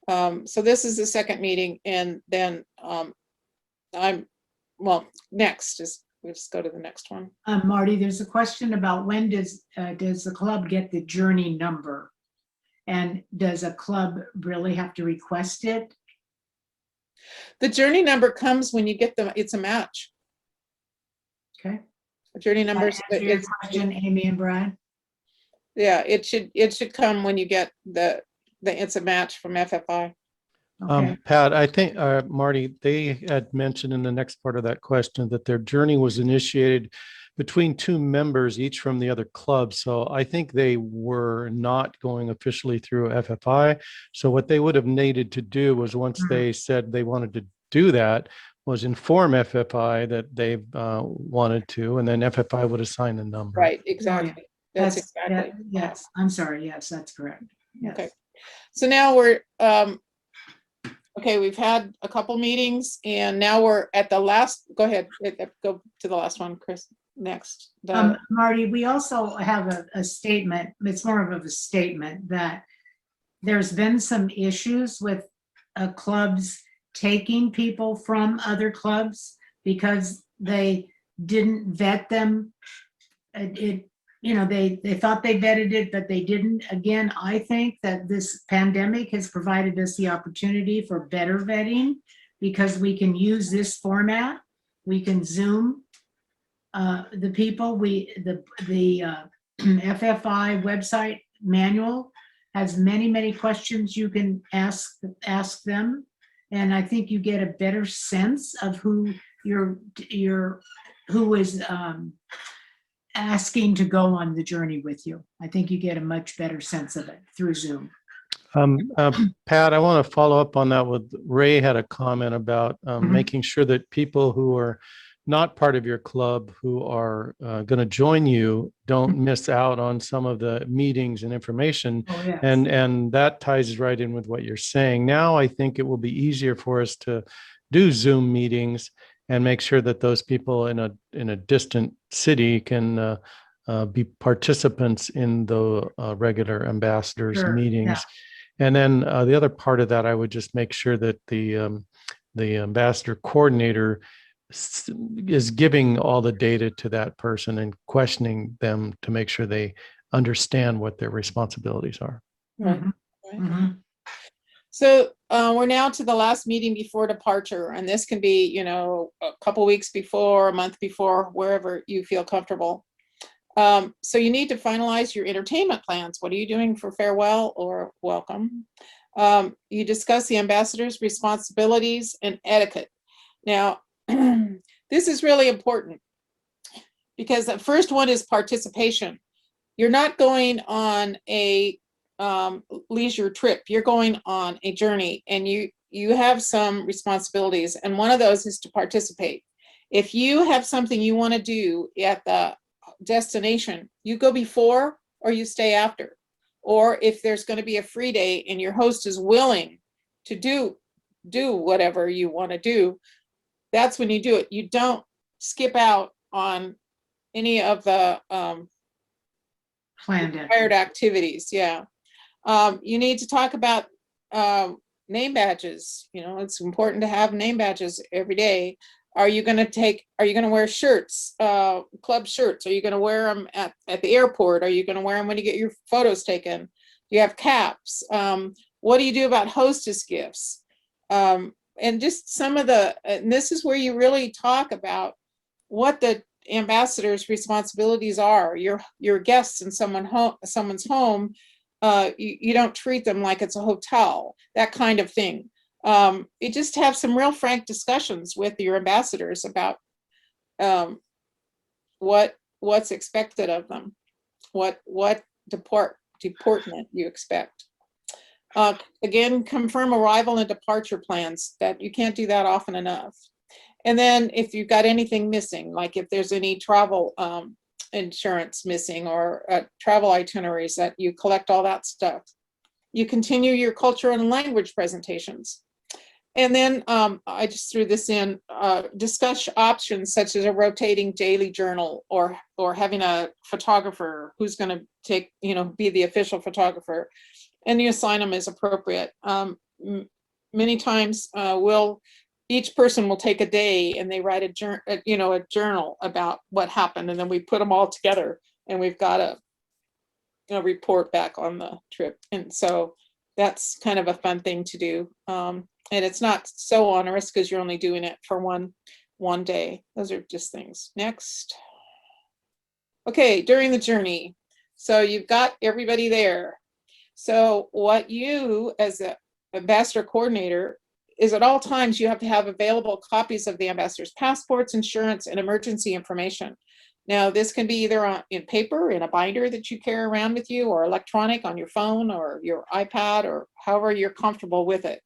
So this is the second meeting, and then next is, we'll just go to the next one. Marty, there's a question about when does the club get the journey number? And does a club really have to request it? The journey number comes when you get it's a match. Okay. The journey number is, Answer your question, Amy and Brad? yeah, it should come when you get it's a match from FFI. Okay. Pat, I think, Marty, they had mentioned in the next part of that question that their journey was initiated between 2 members, each from the other club. So I think they were not going officially through FFI. So what they would have needed to do was, once they said they wanted to do that, was inform FFI that they wanted to, and then FFI would assign the number. Right, exactly. That's exactly. Yes, I'm sorry. Yes, that's correct. Yes. Okay. So now we're, okay, we've had a couple meetings, and now we're at the last, go ahead, go to the last one, Chris, next. Marty, we also have a statement, it's more of a statement, that there's been some issues with clubs taking people from other clubs because they didn't vet them. You know, they thought they vetted it, but they didn't. Again, I think that this pandemic has provided us the opportunity for better vetting, because we can use this format. We can Zoom the people. The FFI website manual has many questions you can ask them, and I think you get a better sense of who is asking to go on the journey with you. I think you get a much better sense of it through Zoom. Pat, I want to follow up on that with Ray had a comment about Mhm. making sure that people who are not part of your club who are going to join you don't miss out on some of the meetings and information. Oh, yes. And that ties right in with what you're saying. Now, I think it will be easier for us to do Zoom meetings and make sure that those people in a distant city can be participants in the regular ambassadors Sure, meetings. And then the other part of that, I would just make sure that the ambassador coordinator is giving all the data to that person and questioning them to make sure they understand what their responsibilities are. Right. Mhm, Right. mhm. So we're now to the last meeting before departure, and this can be, you know, a couple weeks before, a month before, wherever you feel comfortable. So you need to finalize your entertainment plans. What are you doing for farewell or welcome? You discuss the ambassador's responsibilities and etiquette. Now, this is really important because the first one is participation. You're not going on a leisure trip. You're going on a journey, and you have some responsibilities, and one of those is to participate. If you have something you want to do at the destination, you go before or you stay after. Or if there's going to be a free day and your host is willing to do whatever you want to do, that's when you do it. You don't skip out on any of the Planned it. required activities. Yeah. You need to talk about name badges. You know, it's important to have name badges every day. Are you going to wear shirts, club shirts? Are you going to wear them at the airport? Are you going to wear them when you get your photos taken? Do you have caps? What do you do about hostess gifts? And just some of and this is where you really talk about what the ambassador's responsibilities are. Your guests in someone's home, you don't treat them like it's a hotel, that kind of thing. You just have some real frank discussions with your ambassadors about what's expected of them, what deportment you expect. Again, confirm arrival and departure plans. That you can't do that often enough. And then if you've got anything missing, like if there's any travel insurance missing or travel itineraries, that you collect all that stuff. You continue your culture and language presentations. And then I just threw this in, discuss options such as a rotating daily journal or having a photographer who's going to be the official photographer, and you assign them as appropriate. Many times each person will take a day and they write a journal about what happened, and then we put them all together and we've got a report back on the trip. And so that's kind of a fun thing to do. And it's not so onerous because you're only doing it for one day. Those are just things. Next. Okay, during the journey. So you've got everybody there. So what you, as an ambassador coordinator, is at all times you have to have available copies of the ambassador's passports, insurance, and emergency information. Now, this can be either in paper, in a binder that you carry around with you, or electronic on your phone or your iPad, or however you're comfortable with it.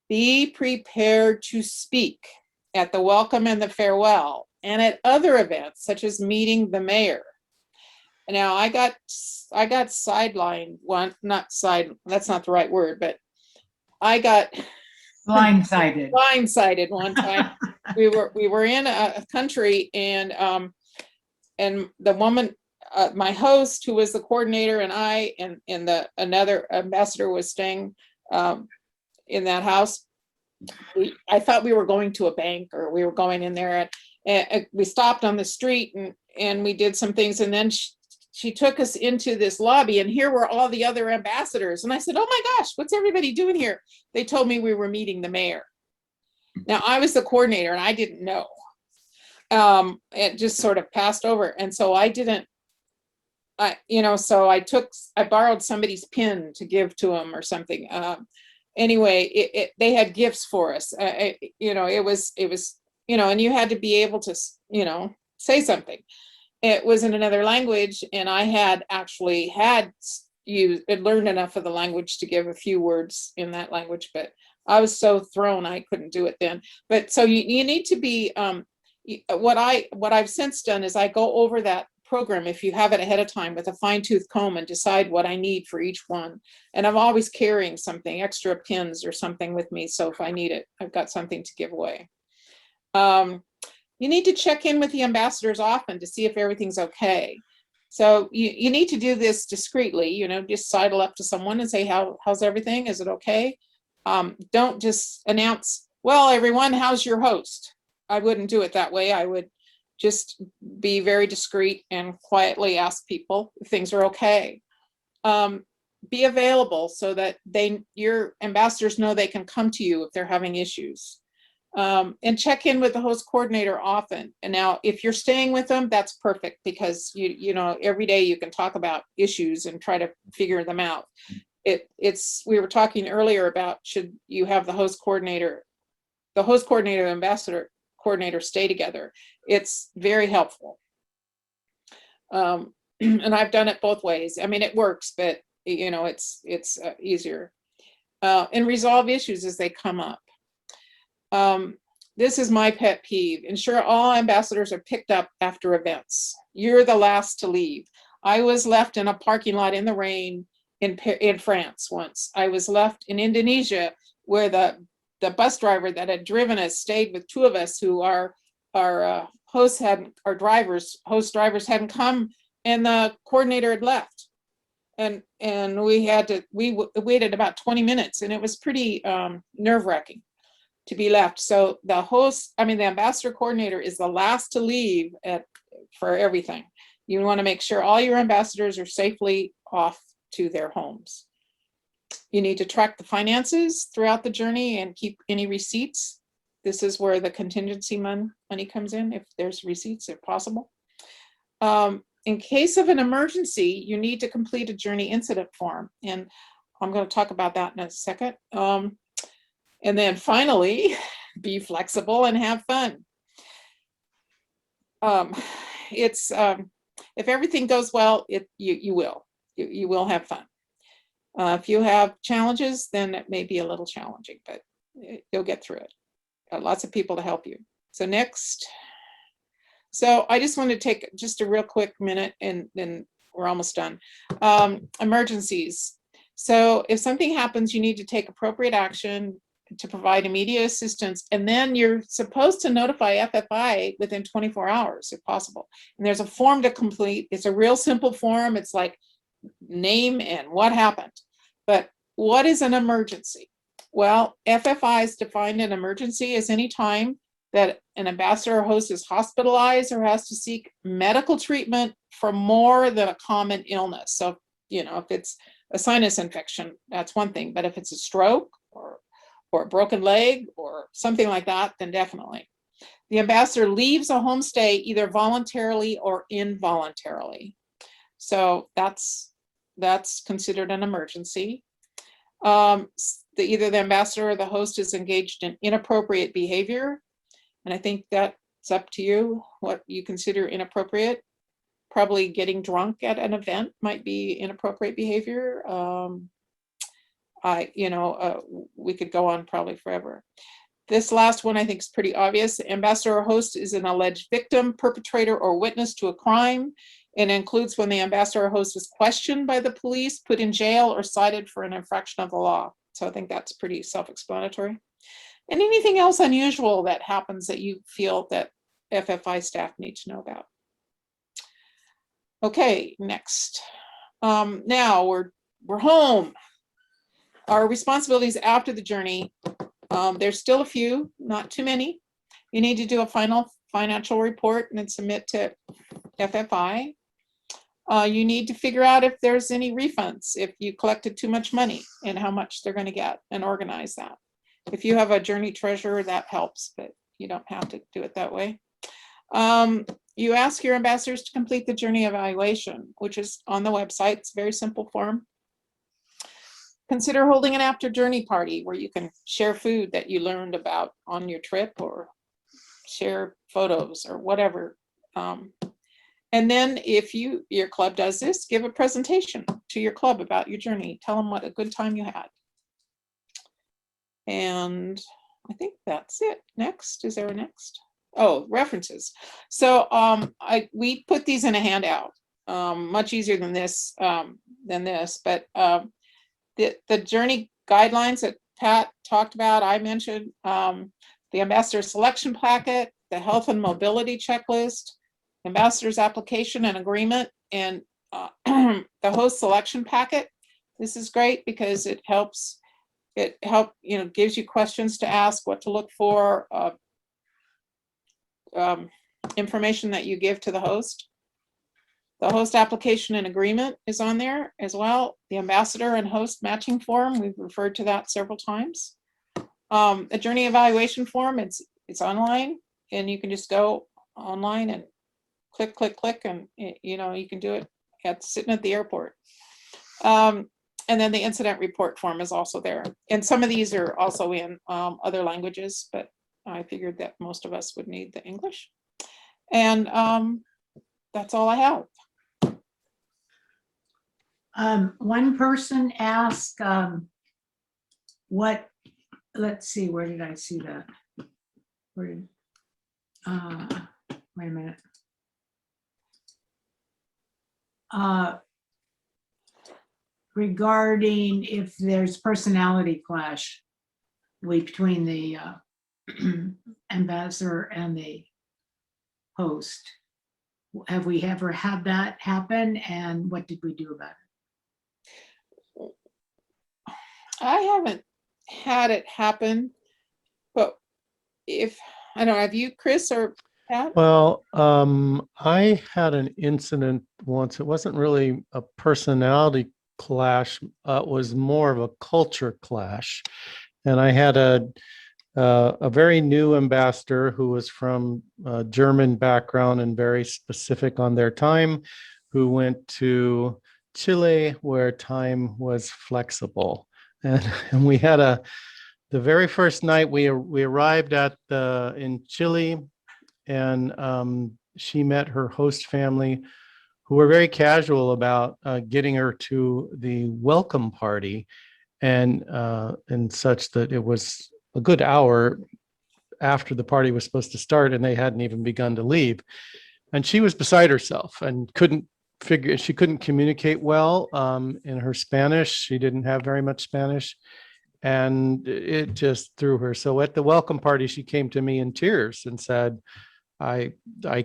Be prepared to speak at the welcome and the farewell, and at other events, such as meeting the mayor. Now, I got sidelined that's not the right word, but I got blindsided one time. We were in a country, and the woman, my host, who was the coordinator, and I and another ambassador was staying in that house. I thought we were going to a bank, or we were going in there, and we stopped on the street and we did some things, and then she took us into this lobby, and here were all the other ambassadors. And I said, "Oh my gosh, what's everybody doing here?" They told me we were meeting the mayor. Now, I was the coordinator and I didn't know. It just sort of passed over. And so I didn't, so I borrowed somebody's pin to give to them or something. Anyway, they had gifts for us. It was, and you had to be able to, say something. It was in another language, and I had learned enough of the language to give a few words in that language, but I was so thrown, I couldn't do it then. But so you need to be, what I've since done is I go over that program, if you have it ahead of time, with a fine tooth comb and decide what I need for each one. And I'm always carrying something, extra pins or something with me. So if I need it, I've got something to give away. You need to check in with the ambassadors often to see if everything's okay. So you need to do this discreetly, you know, just sidle up to someone and say, how's everything? Is it okay? Don't just announce, well, everyone, how's your host? I wouldn't do it that way. I would just be very discreet and quietly ask people if things are okay. Be available so that your ambassadors know they can come to you if they're having issues. And check in with the host coordinator often. And now if you're staying with them, that's perfect, because you know, every day you can talk about issues and try to figure them out. We were talking earlier about, should you have the host coordinator, ambassador coordinator stay together? It's very helpful. And I've done it both ways. I mean, it works, but you know, it's easier. And resolve issues as they come up. This is my pet peeve. Ensure all ambassadors are picked up after events. You're the last to leave. I was left in a parking lot in the rain in France once. I was left in Indonesia, where the bus driver that had driven us stayed with two of us who host drivers hadn't come, and the coordinator had left. And we waited about 20 minutes, and it was pretty nerve-wracking to be left. So the ambassador coordinator is the last to leave for everything. You want to make sure all your ambassadors are safely off to their homes. You need to track the finances throughout the journey and keep any receipts. This is where the contingency money comes in, if there's receipts, if possible. In case of an emergency, you need to complete a journey incident form. And I'm going to talk about that in a second. And then finally, be flexible and have fun. If everything goes well, you will have fun. If you have challenges, then it may be a little challenging, but you'll get through it. Got lots of people to help you. So next. So I just want to take just a real quick minute, and then we're almost done. Emergencies. So if something happens, you need to take appropriate action to provide immediate assistance, and then you're supposed to notify FFI within 24 hours if possible. And there's a form to complete. It's a real simple form. It's like name and what happened. But what is an emergency? Well, FFI has defined an emergency as any time that an ambassador or host is hospitalized or has to seek medical treatment for more than a common illness. So, you know, if it's a sinus infection, that's one thing. But if it's a stroke or a broken leg or something like that, then definitely. The ambassador leaves a homestay either voluntarily or involuntarily. So that's considered an emergency. Either the ambassador or the host is engaged in inappropriate behavior. And I think that's up to you, what you consider inappropriate. Probably getting drunk at an event might be inappropriate behavior. We could go on probably forever. This last one I think is pretty obvious. Ambassador or host is an alleged victim, perpetrator, or witness to a crime, and includes when the ambassador or host is questioned by the police, put in jail, or cited for an infraction of the law. So I think that's pretty self-explanatory. And anything else unusual that happens that you feel that FFI staff need to know about. Okay, next. Now we're home. Our responsibilities after the journey. There's still a few, not too many. You need to do a final financial report and then submit to FFI. You need to figure out if there's any refunds, if you collected too much money and how much they're going to get, and organize that. If you have a journey treasurer, that helps, but you don't have to do it that way. You ask your ambassadors to complete the journey evaluation, which is on the website. It's a very simple form. Consider holding an after journey party where you can share food that you learned about on your trip, or share photos or whatever. And then if your club does this, give a presentation to your club about your journey. Tell them what a good time you had. And I think that's it. Next, is there a next? Oh, references. So we put these in a handout, much easier than this, but the journey guidelines that Pat talked about, I mentioned, the ambassador selection packet, the health and mobility checklist, ambassador's application and agreement, and the host selection packet. This is great because it helps, gives you questions to ask, what to look for, information that you give to the host. The host application and agreement is on there as well. The ambassador and host matching form, we've referred to that several times. A journey evaluation form, it's online, and you can just go online and click, and you can do it sitting at the airport. And then the incident report form is also there. And some of these are also in other languages, but I figured that most of us would need the English. And that's all I have. One person asked, let's see, where did I see that? Wait a minute. Regarding if there's personality clash between the ambassador and the host. Have we ever had that happen, and what did we do about it? I haven't had it happen, but I don't know, have you, Chris or Pat? Well, I had an incident once. It wasn't really a personality clash. It was more of a culture clash. And I had a very new ambassador who was from a German background and very specific on their time, who went to Chile where time was flexible. And we had the very first night we arrived in Chile, and she met her host family, who were very casual about getting her to the welcome party, and such that it was a good hour after the party was supposed to start, and they hadn't even begun to leave. And she was beside herself and she couldn't communicate well in her Spanish. She didn't have very much Spanish, and it just threw her. So at the welcome party, she came to me in tears and said, I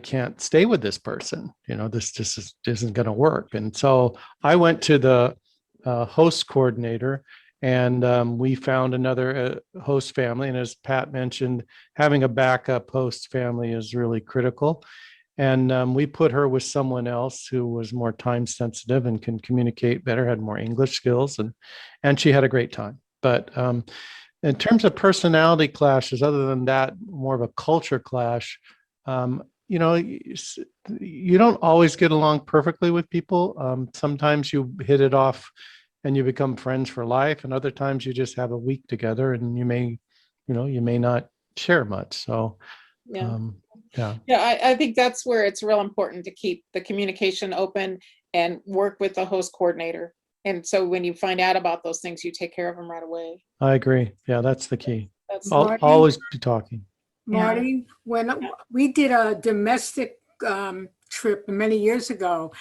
can't stay with this person. This just isn't going to work. And so I went to the host coordinator, and we found another host family. And as Pat mentioned, having a backup host family is really critical. And we put her with someone else who was more time sensitive and can communicate better, had more English skills, and she had a great time. But in terms of personality clashes, other than that, more of a culture clash, you don't always get along perfectly with people. Sometimes you hit it off and you become friends for life, and other times you just have a week together and you may not share much. So I think that's where it's real important to keep the communication open and work with the host coordinator. And so when you find out about those things, you take care of them right away. I agree. Yeah, that's the key. That's Always be talking. Marty, when we did a domestic trip many years ago,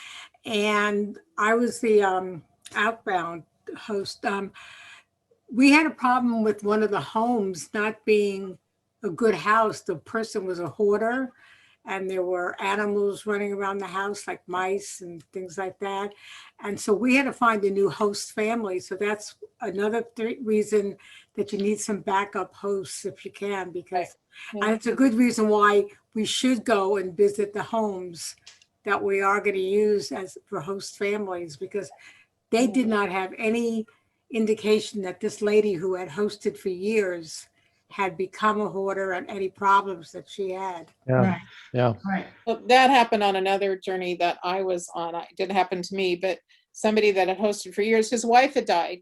and I was the outbound host, we had a problem with one of the homes not being a good house. The person was a hoarder, and there were animals running around the house like mice and things like that. And so we had to find a new host family. So that's another reason that you need some backup hosts if you can, because and it's a good reason why we should go and visit the homes that we are going to use for host families, because they did not have any indication that this lady who had hosted for years had become a hoarder and any problems that she had. Yeah. Right. Yeah. Right. Well, that happened on another journey that I was on. It didn't happen to me, but somebody that had hosted for years, his wife had died,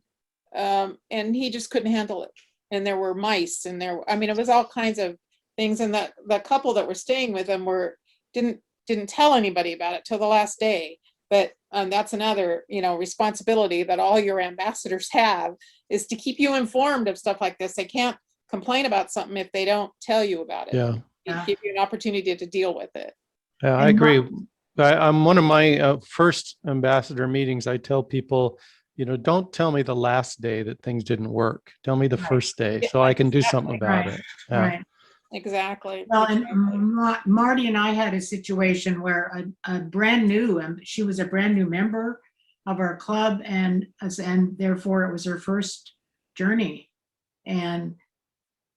and he just couldn't handle it. And there were mice, and it was all kinds of things. And the couple that were staying with him didn't tell anybody about it till the last day. But that's another, responsibility that all your ambassadors have, is to keep you informed of stuff like this. They can't complain about something if they don't tell you about it. Yeah. Give you an opportunity to deal with it. Yeah, I And agree. I'm one of my first ambassador meetings. I tell people, don't tell me the last day that things didn't work. Tell me the Right. first day Yeah, so I can do something exactly. about Right. it. Yeah. Right. Exactly. Well, and Marty and I had a situation where a brand new, she was a brand new member of our club, and therefore it was her first journey. And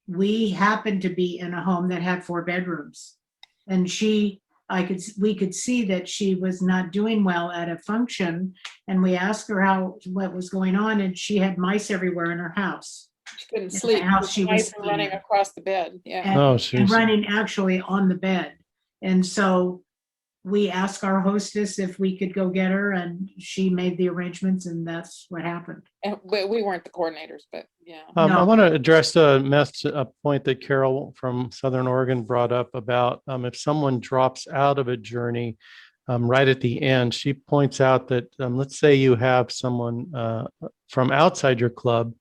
we happened to be in a home that had 4 bedrooms. And we could see that she was not doing well at a function. And we asked her what was going on, and she had mice everywhere in her house. She couldn't the sleep. house with she was mice were running staying in. across the bed. Yeah. And, Oh, and jeez. running actually on the bed. And so we asked our hostess if we could go get her, and she made the arrangements, and that's what happened. And we weren't the coordinators, but yeah. I No. want to address a point that Carol from Southern Oregon brought up about if someone drops out of a journey right at the end. She points out that let's say you have someone from outside your club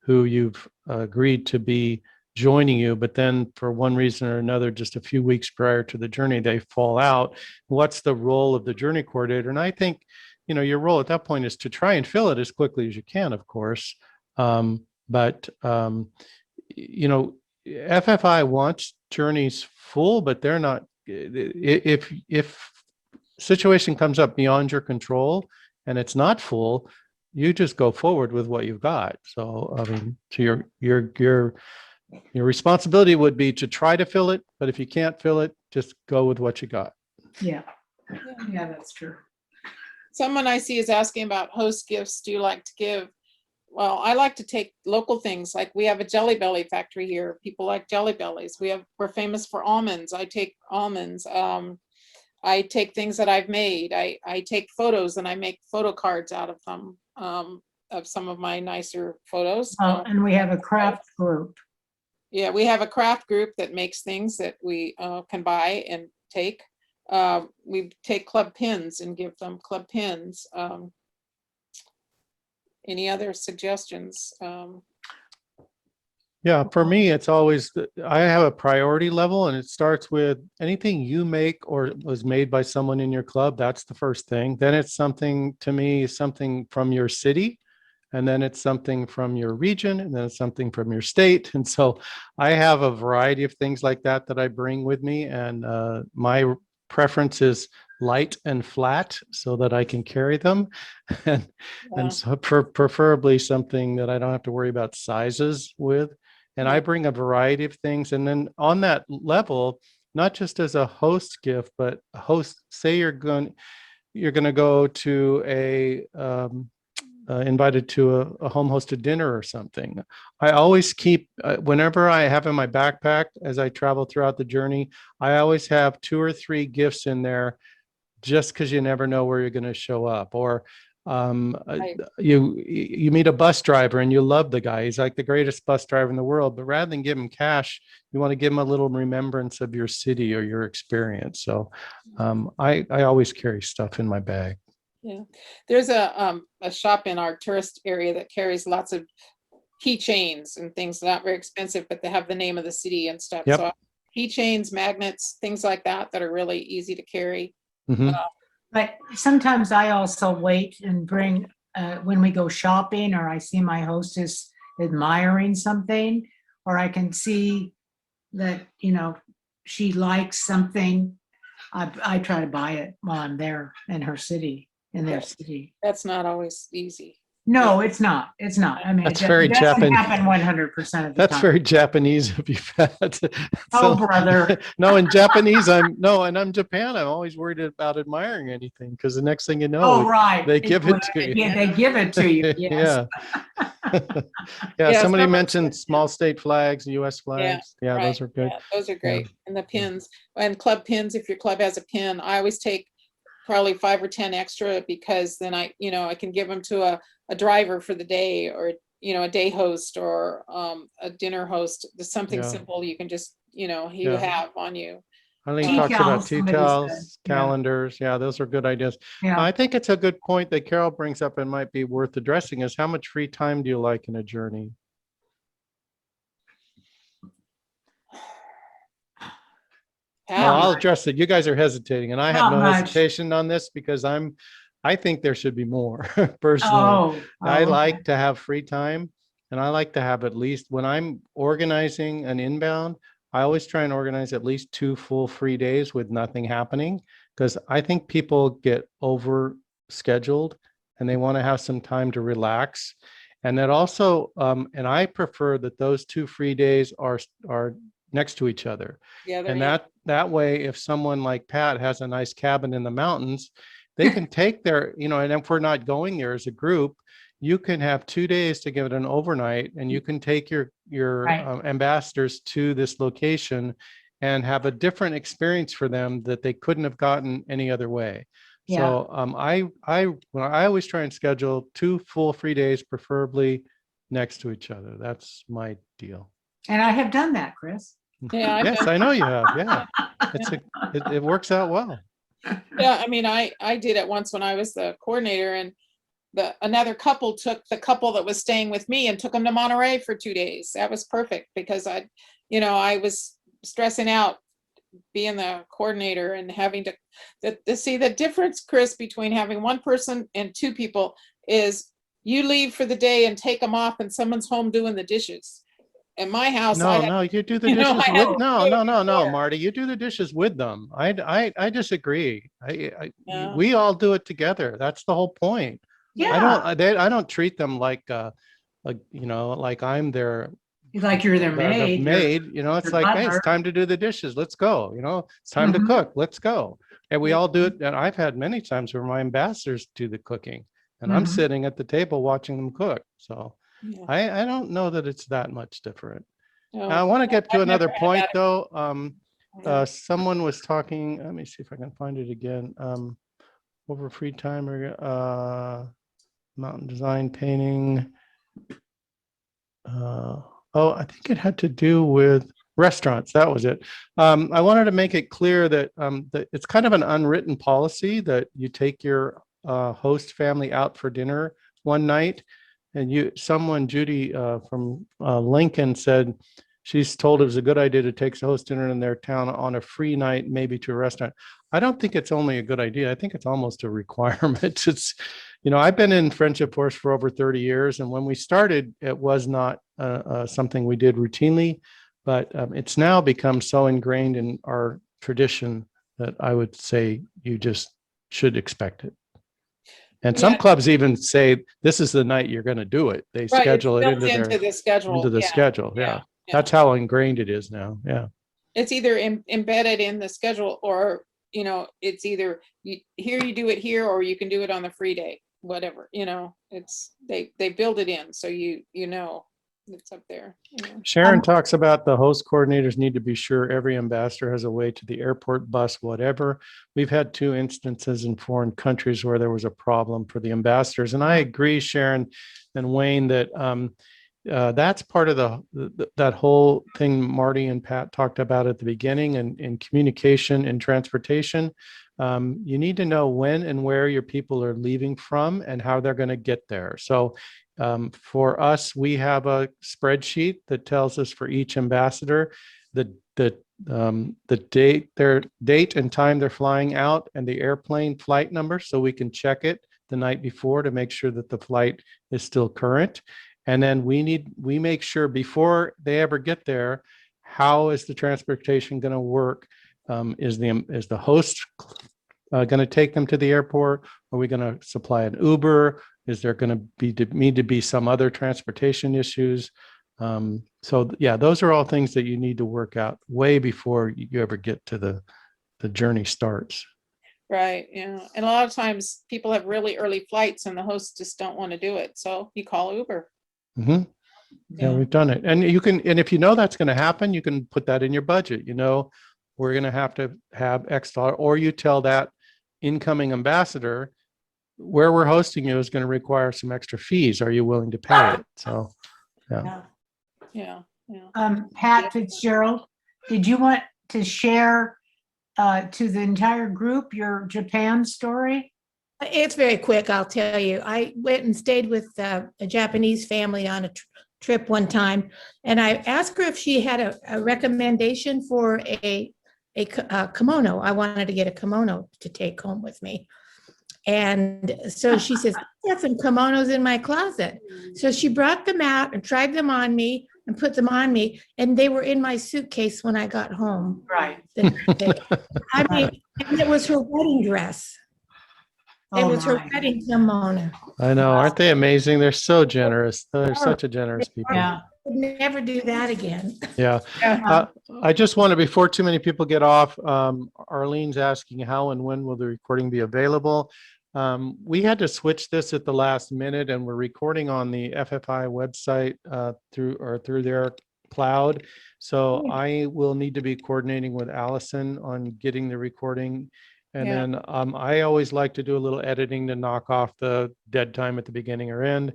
who you've agreed to be joining you, but then for one reason or another, just a few weeks prior to the journey, they fall out. What's the role of the journey coordinator? And I think, your role at that point is to try and fill it as quickly as you can, of course. But FFI wants journeys full, but they're not, if situation comes up beyond your control and it's not full, you just go forward with what you've got. So, I mean, so your responsibility would be to try to fill it, but if you can't fill it, just go with what you got. Yeah. Yeah, that's true. Someone I see is asking about host gifts. Do you like to give? Well, I like to take local things. Like we have a Jelly Belly factory here. People like Jelly Bellies. We're famous for almonds. I take almonds. I take things that I've made. I take photos and I make photo cards out of them, of some of my nicer photos. And we have a craft group. Yeah, we have a craft group that makes things that we can buy and take. We take club pins and give them club pins. Any other suggestions? Yeah, for me, it's always, I have a priority level, and it starts with anything you make or was made by someone in your club. That's the first thing. Then it's something, to me, something from your city. And then it's something from your region, and then it's something from your state. And so I have a variety of things like that I bring with me. And my preference is light and flat so that I can carry them. And so preferably something that I don't have to worry about sizes with. And I bring a variety of things. And then on that level, not just as a host gift, but a host, say you're going to go to invited to a home hosted dinner or something. I always keep, whenever I have in my backpack, as I travel throughout the journey, I always have 2 or 3 gifts in there, just because you never know where you're going to show up. Or you meet a bus driver and you love the guy. He's like the greatest bus driver in the world, but rather than give him cash, you want to give him a little remembrance of your city or your experience. So I always carry stuff in my bag. Yeah, there's a shop in our tourist area that carries lots of keychains and things, not very expensive, but they have the name of the city and stuff. Yep. So keychains, magnets, things like that are really easy to carry. Mhm. But sometimes I also wait and bring, when we go shopping, or I see my hostess admiring something, or I can see that, she likes something, I try to buy it while I'm there in her city, in their city. That's not always easy. No, it's not. It's not. I mean, That's it very doesn't Japan- happen 100% of the That's time. very Japanese of you, Pat. Oh, brother. No, in Japanese, I'm Japan. I'm always worried about admiring anything, because the next thing you know, Oh, right. they give it to you. Yeah, they give it to you. Yes. Yeah. Yeah, Somebody some- mentioned small state flags, US flags. Yeah, right, those are good. yeah, those are great. And the pins and club pins, if your club has a pin, I always take probably 5 or 10 extra, because then I can give them to a driver for the day, or a day host, or a dinner host. There's something Yeah. simple you can just you Yeah. have on you. Eileen Tea talks about towels, tea somebody said. towels, Yeah. calendars. Yeah, those are good ideas. Yeah. I think it's a good point that Carol brings up and might be worth addressing is how much free time do you like in a journey? Well, I'll address it. You guys are hesitating and I have Not no much. hesitation on this because I think there should be more personally. Oh. I oh, like to have free time and I like to have at least when I'm organizing an inbound, I always try and organize at least 2 full free days with nothing happening because I think people get over scheduled and they want to have some time to relax. And that also, and I prefer that those 2 free days are next to each other. Yeah, And that way, if someone like Pat has a nice cabin in the mountains, they can take their, and if we're not going there as a group, you can have 2 days to give it an overnight and you can take your Right. ambassadors to this location and have a different experience for them that they couldn't have gotten any other way. Yeah. So I always try and schedule 2 full free days, preferably next to each other. That's my deal. And I have done that, Chris. Yeah, I've Yes, done- I know you have. Yeah, it works out well. Yeah, I mean, I did it once when I was the coordinator, and another couple took the couple that was staying with me and took them to Monterey for 2 days. That was perfect because I was stressing out being the coordinator and having to see the difference, Chris, between having one person and 2 people is you leave for the day and take them off and someone's home doing the dishes. In my house, No, you do the you know, dishes I have with, to no, do no, it no, no, before. Marty, you do the dishes with them. I disagree. Yeah. We all do it together. That's the whole point. Yeah. I don't treat them like I'm their Like you're their the maid. maid, it's their like, hey, it's butler. time to do the dishes. Let's go. It's time to Mhm. cook. Let's go. And we Yeah. all do it. And I've had many times where my ambassadors do the cooking and I'm Mhm. sitting at the table watching them cook. So Yeah. I don't know that it's that much different. No, I want to get to I've another never had point that. though. Yeah. Someone was talking, let me see if I can find it again. Over free time or mountain design painting. I think it had to do with restaurants. That was it. I wanted to make it clear that, that it's kind of an unwritten policy that you take your host family out for dinner one night. And Judy from Lincoln said she's told it was a good idea to take the host dinner in their town on a free night, maybe to a restaurant. I don't think it's only a good idea. I think it's almost a requirement. It's, I've been in Friendship Force for over 30 years. And when we started, it was not something we did routinely, but it's now become so ingrained in our tradition that I would say you just should expect it. And some Yeah. clubs even say, this is the night you're going to do it. They Right, it's schedule it built into the schedule. into the Yeah, schedule. Yeah. yeah. That's how ingrained it is now. Yeah. It's either embedded in the schedule or, it's either here you do it here, or you can do it on the free day, whatever, it's, they build it in. So it's up there. Sharon talks about the host coordinators need to be sure every ambassador has a way to the airport, bus, whatever. We've had 2 instances in foreign countries where there was a problem for the ambassadors. And I agree, Sharon and Wayne, that that's part of that whole thing Marty and Pat talked about at the beginning, and in communication and transportation. You need to know when and where your people are leaving from and how they're going to get there. So for us, we have a spreadsheet that tells us for each ambassador the date and time they're flying out and the airplane flight number, so we can check it the night before to make sure that the flight is still current. And then we make sure before they ever get there, how is the transportation going to work? Is the host going to take them to the airport? Are we going to supply an Uber? Is there going to need to be some other transportation issues? So yeah, those are all things that you need to work out way before you ever get to the journey starts. Right. Yeah. And a lot of times people have really early flights and the hosts just don't want to do it. So you call Uber. Mm-hmm. Yeah, we've done it. And and if that's going to happen, you can put that in your budget. We're going to have X dollar, or you tell that incoming ambassador, where we're hosting you is going to require some extra fees. Are you willing to pay it? So, yeah. Yeah. Pat Fitzgerald, did you want to share to the entire group, your Japan story? It's very quick, I'll tell you. I went and stayed with a Japanese family on a trip one time, and I asked her if she had a recommendation for a kimono. I wanted to get a kimono to take home with me. And so she says, I got some kimonos in my closet. So she brought them out and tried them on me and put them on me, and they were in my suitcase when I got home. Right. the next day. I mean, and it was her wedding dress. It Oh, was her my. wedding kimono. I know, aren't they amazing? They're so generous. They're Oh, such a generous people. Yeah. Would never do that again. Yeah. I just want to, before too many people get off, Arlene's asking how and when will the recording be available? We had to switch this at the last minute, and we're recording on the FFI website through their cloud. So I will need to be coordinating with Allison on getting the recording. And Yeah. then I always like to do a little editing to knock off the dead time at the beginning or end.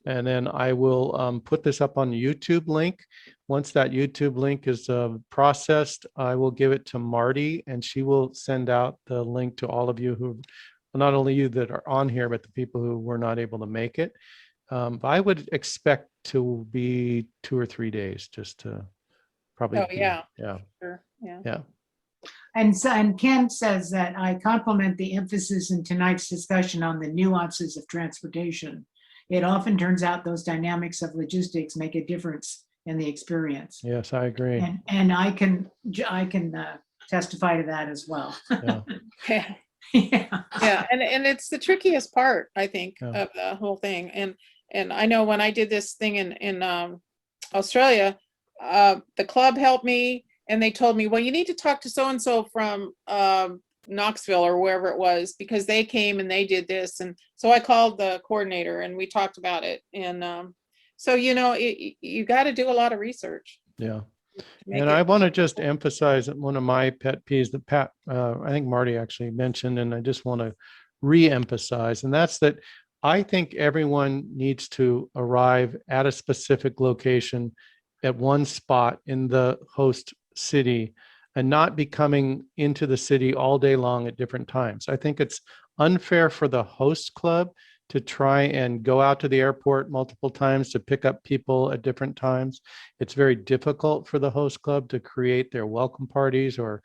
And then I will put this up on the YouTube link. Once that YouTube link is processed, I will give it to Marty, and she will send out the link to all of you who, not only you that are on here, but the people who were not able to make it. But I would expect to be 2 or 3 days, just to probably. Oh, yeah. Yeah. Sure, yeah. Yeah. And Ken says that I compliment the emphasis in tonight's discussion on the nuances of transportation. It often turns out those dynamics of logistics make a difference in the experience. Yes, I agree. And I can testify to that as well. Yeah. Yeah. Yeah. Yeah, and it's the trickiest part, I think, Yeah. of the whole thing. And I know when I did this thing in Australia, the club helped me, and they told me, well, you need to talk to so-and-so from Knoxville or wherever it was, because they came and they did this. And so I called the coordinator and we talked about it. And so, you got to do a lot of research. Yeah. to make And it- I want to just emphasize one of my pet peeves that I think Marty actually mentioned, and I just want to re-emphasize, and that's that I think everyone needs to arrive at a specific location at one spot in the host city and not be coming into the city all day long at different times. I think it's unfair for the host club to try and go out to the airport multiple times to pick up people at different times. It's very difficult for the host club to create their welcome parties or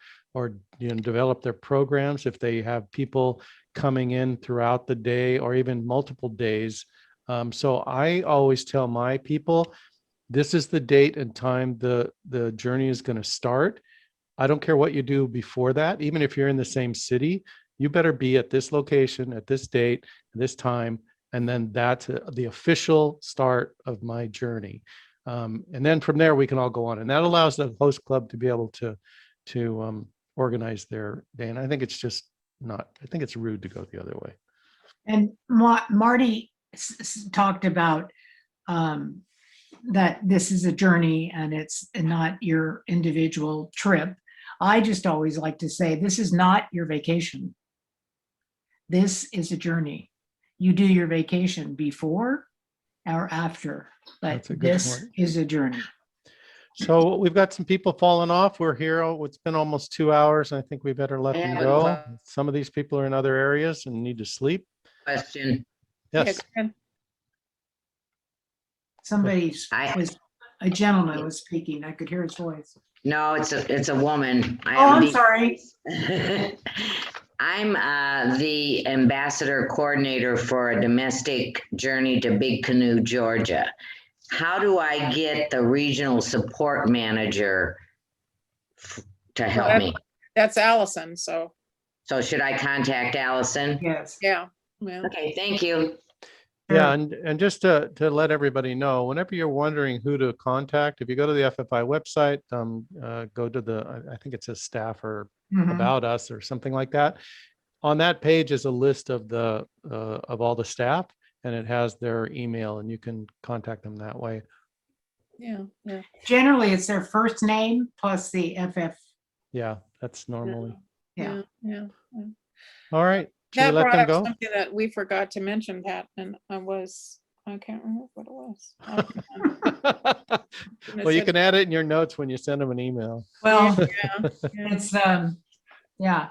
develop their programs if they have people coming in throughout the day or even multiple days. So I always tell my people, this is the date and time the journey is going to start. I don't care what you do before that, even if you're in the same city, you better be at this location at this date, this time, and then that's the official start of my journey. And then from there, we can all go on. And that allows the host club to be able to organize their day. And I think it's just I think it's rude to go the other way. And Marty talked about that this is a journey and it's not your individual trip. I just always like to say, this is not your vacation. This is a journey. You do your vacation before or after, but That's a good this point. is a journey. So we've got some people falling off. We're here. It's been almost 2 hours. I think we better let them have a go. Some of these people are in other areas and need to sleep. Question. Yes. Somebody's I- was a gentleman was speaking. I could hear his voice. No, it's a woman. Oh, I'm sorry. I'm the ambassador coordinator for a domestic journey to Big Canoe, Georgia. How do I get the regional support manager to help me? That's Allison. So, So should I contact Allison? Yes. yeah. Okay, thank you. Yeah, and just to let everybody know, whenever you're wondering who to contact, if you go to the FFI website, go to I think it says staff or Mhm. about us or something like that. On that page is a list of all the staff, and it has their email, and you can contact them that way. Yeah. Generally, it's their first name plus the FF. Yeah, that's normally. Yeah. All right. Should we That let brought them up go? something that we forgot to mention, Pat, and I can't remember what it was. Well, you can add it in your notes when you send them an email. Well, Yeah. it's Yeah.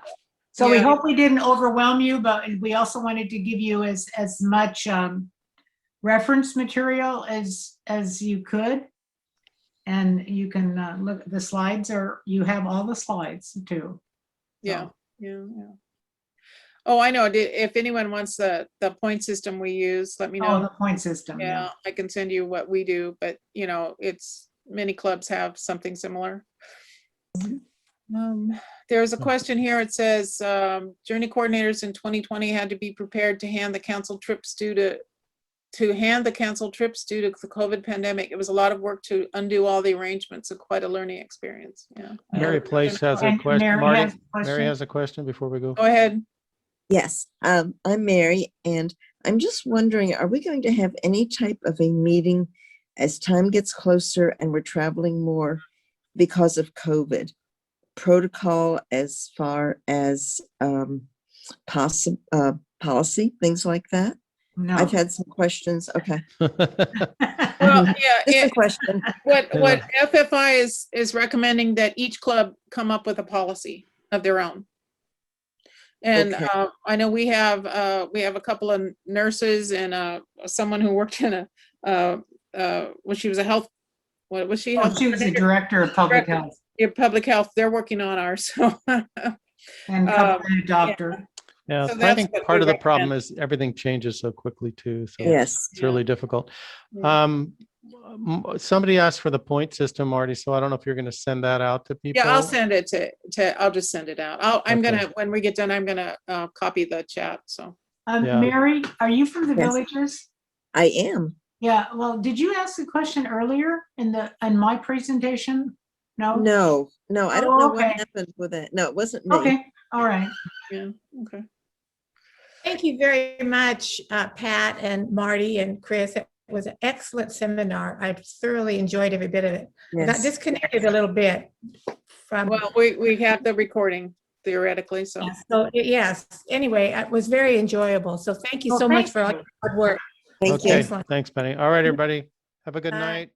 So we Yeah. hope we didn't overwhelm you, but we also wanted to give you as much reference material as you could. And you can look, the slides are, you have all the slides too. Yeah, So, yeah, yeah. Oh, I know. If anyone wants the point system we use, let me Oh, know. the point system. Yeah, I can send you what we do, but you know, many clubs have something similar. There's a question here. It says, journey coordinators in 2020 had to be prepared to hand the canceled trips due to the canceled trips due to the COVID pandemic. It was a lot of work to undo all the arrangements, and quite a learning experience. Yeah. Mary Place has a And question. Mary Marty, has a Mary question. has a question before we go. Go ahead. Yes, I'm Mary, and I'm just wondering, are we going to have any type of a meeting as time gets closer and we're traveling more because of COVID? Protocol as far as policy, things like that? No. I've had some questions. Okay. Well, Just yeah, a question. what FFI is recommending that each club come up with a policy of their own. And Okay. I know we have a couple of nurses and someone who worked in she was a health, what was she? Oh, she was the director of public Director. health Yeah, public health. They're working on ours. So and a doctor. Yeah, So I that's think what part we of the problem recommend. is everything changes so quickly too. So Yes. it's really difficult. Yeah. Somebody asked for the point system, Marty, so I don't know if you're going to send that out to people. Yeah, I'll send it I'll just send it out. I'm Okay. gonna, when we get done, I'm gonna copy the chat, so. Yeah. Mary, are you from the Yes. Villages? I am. Yeah, well, did you ask a question earlier in my presentation? No? No, I don't Oh, know what okay. happened with it. No, it wasn't me. Okay, all right. Yeah, okay. Thank you very much, Pat and Marty and Chris. It was an excellent seminar. I thoroughly enjoyed every bit of it. I got Yes. disconnected a little bit from. Well, we have the recording theoretically, so. So, yes, anyway, it was very enjoyable. So thank you Well, so much thank for all you. your hard work. Thank you. Okay, Excellent. thanks, Penny. All right, everybody. Have a good Bye. night.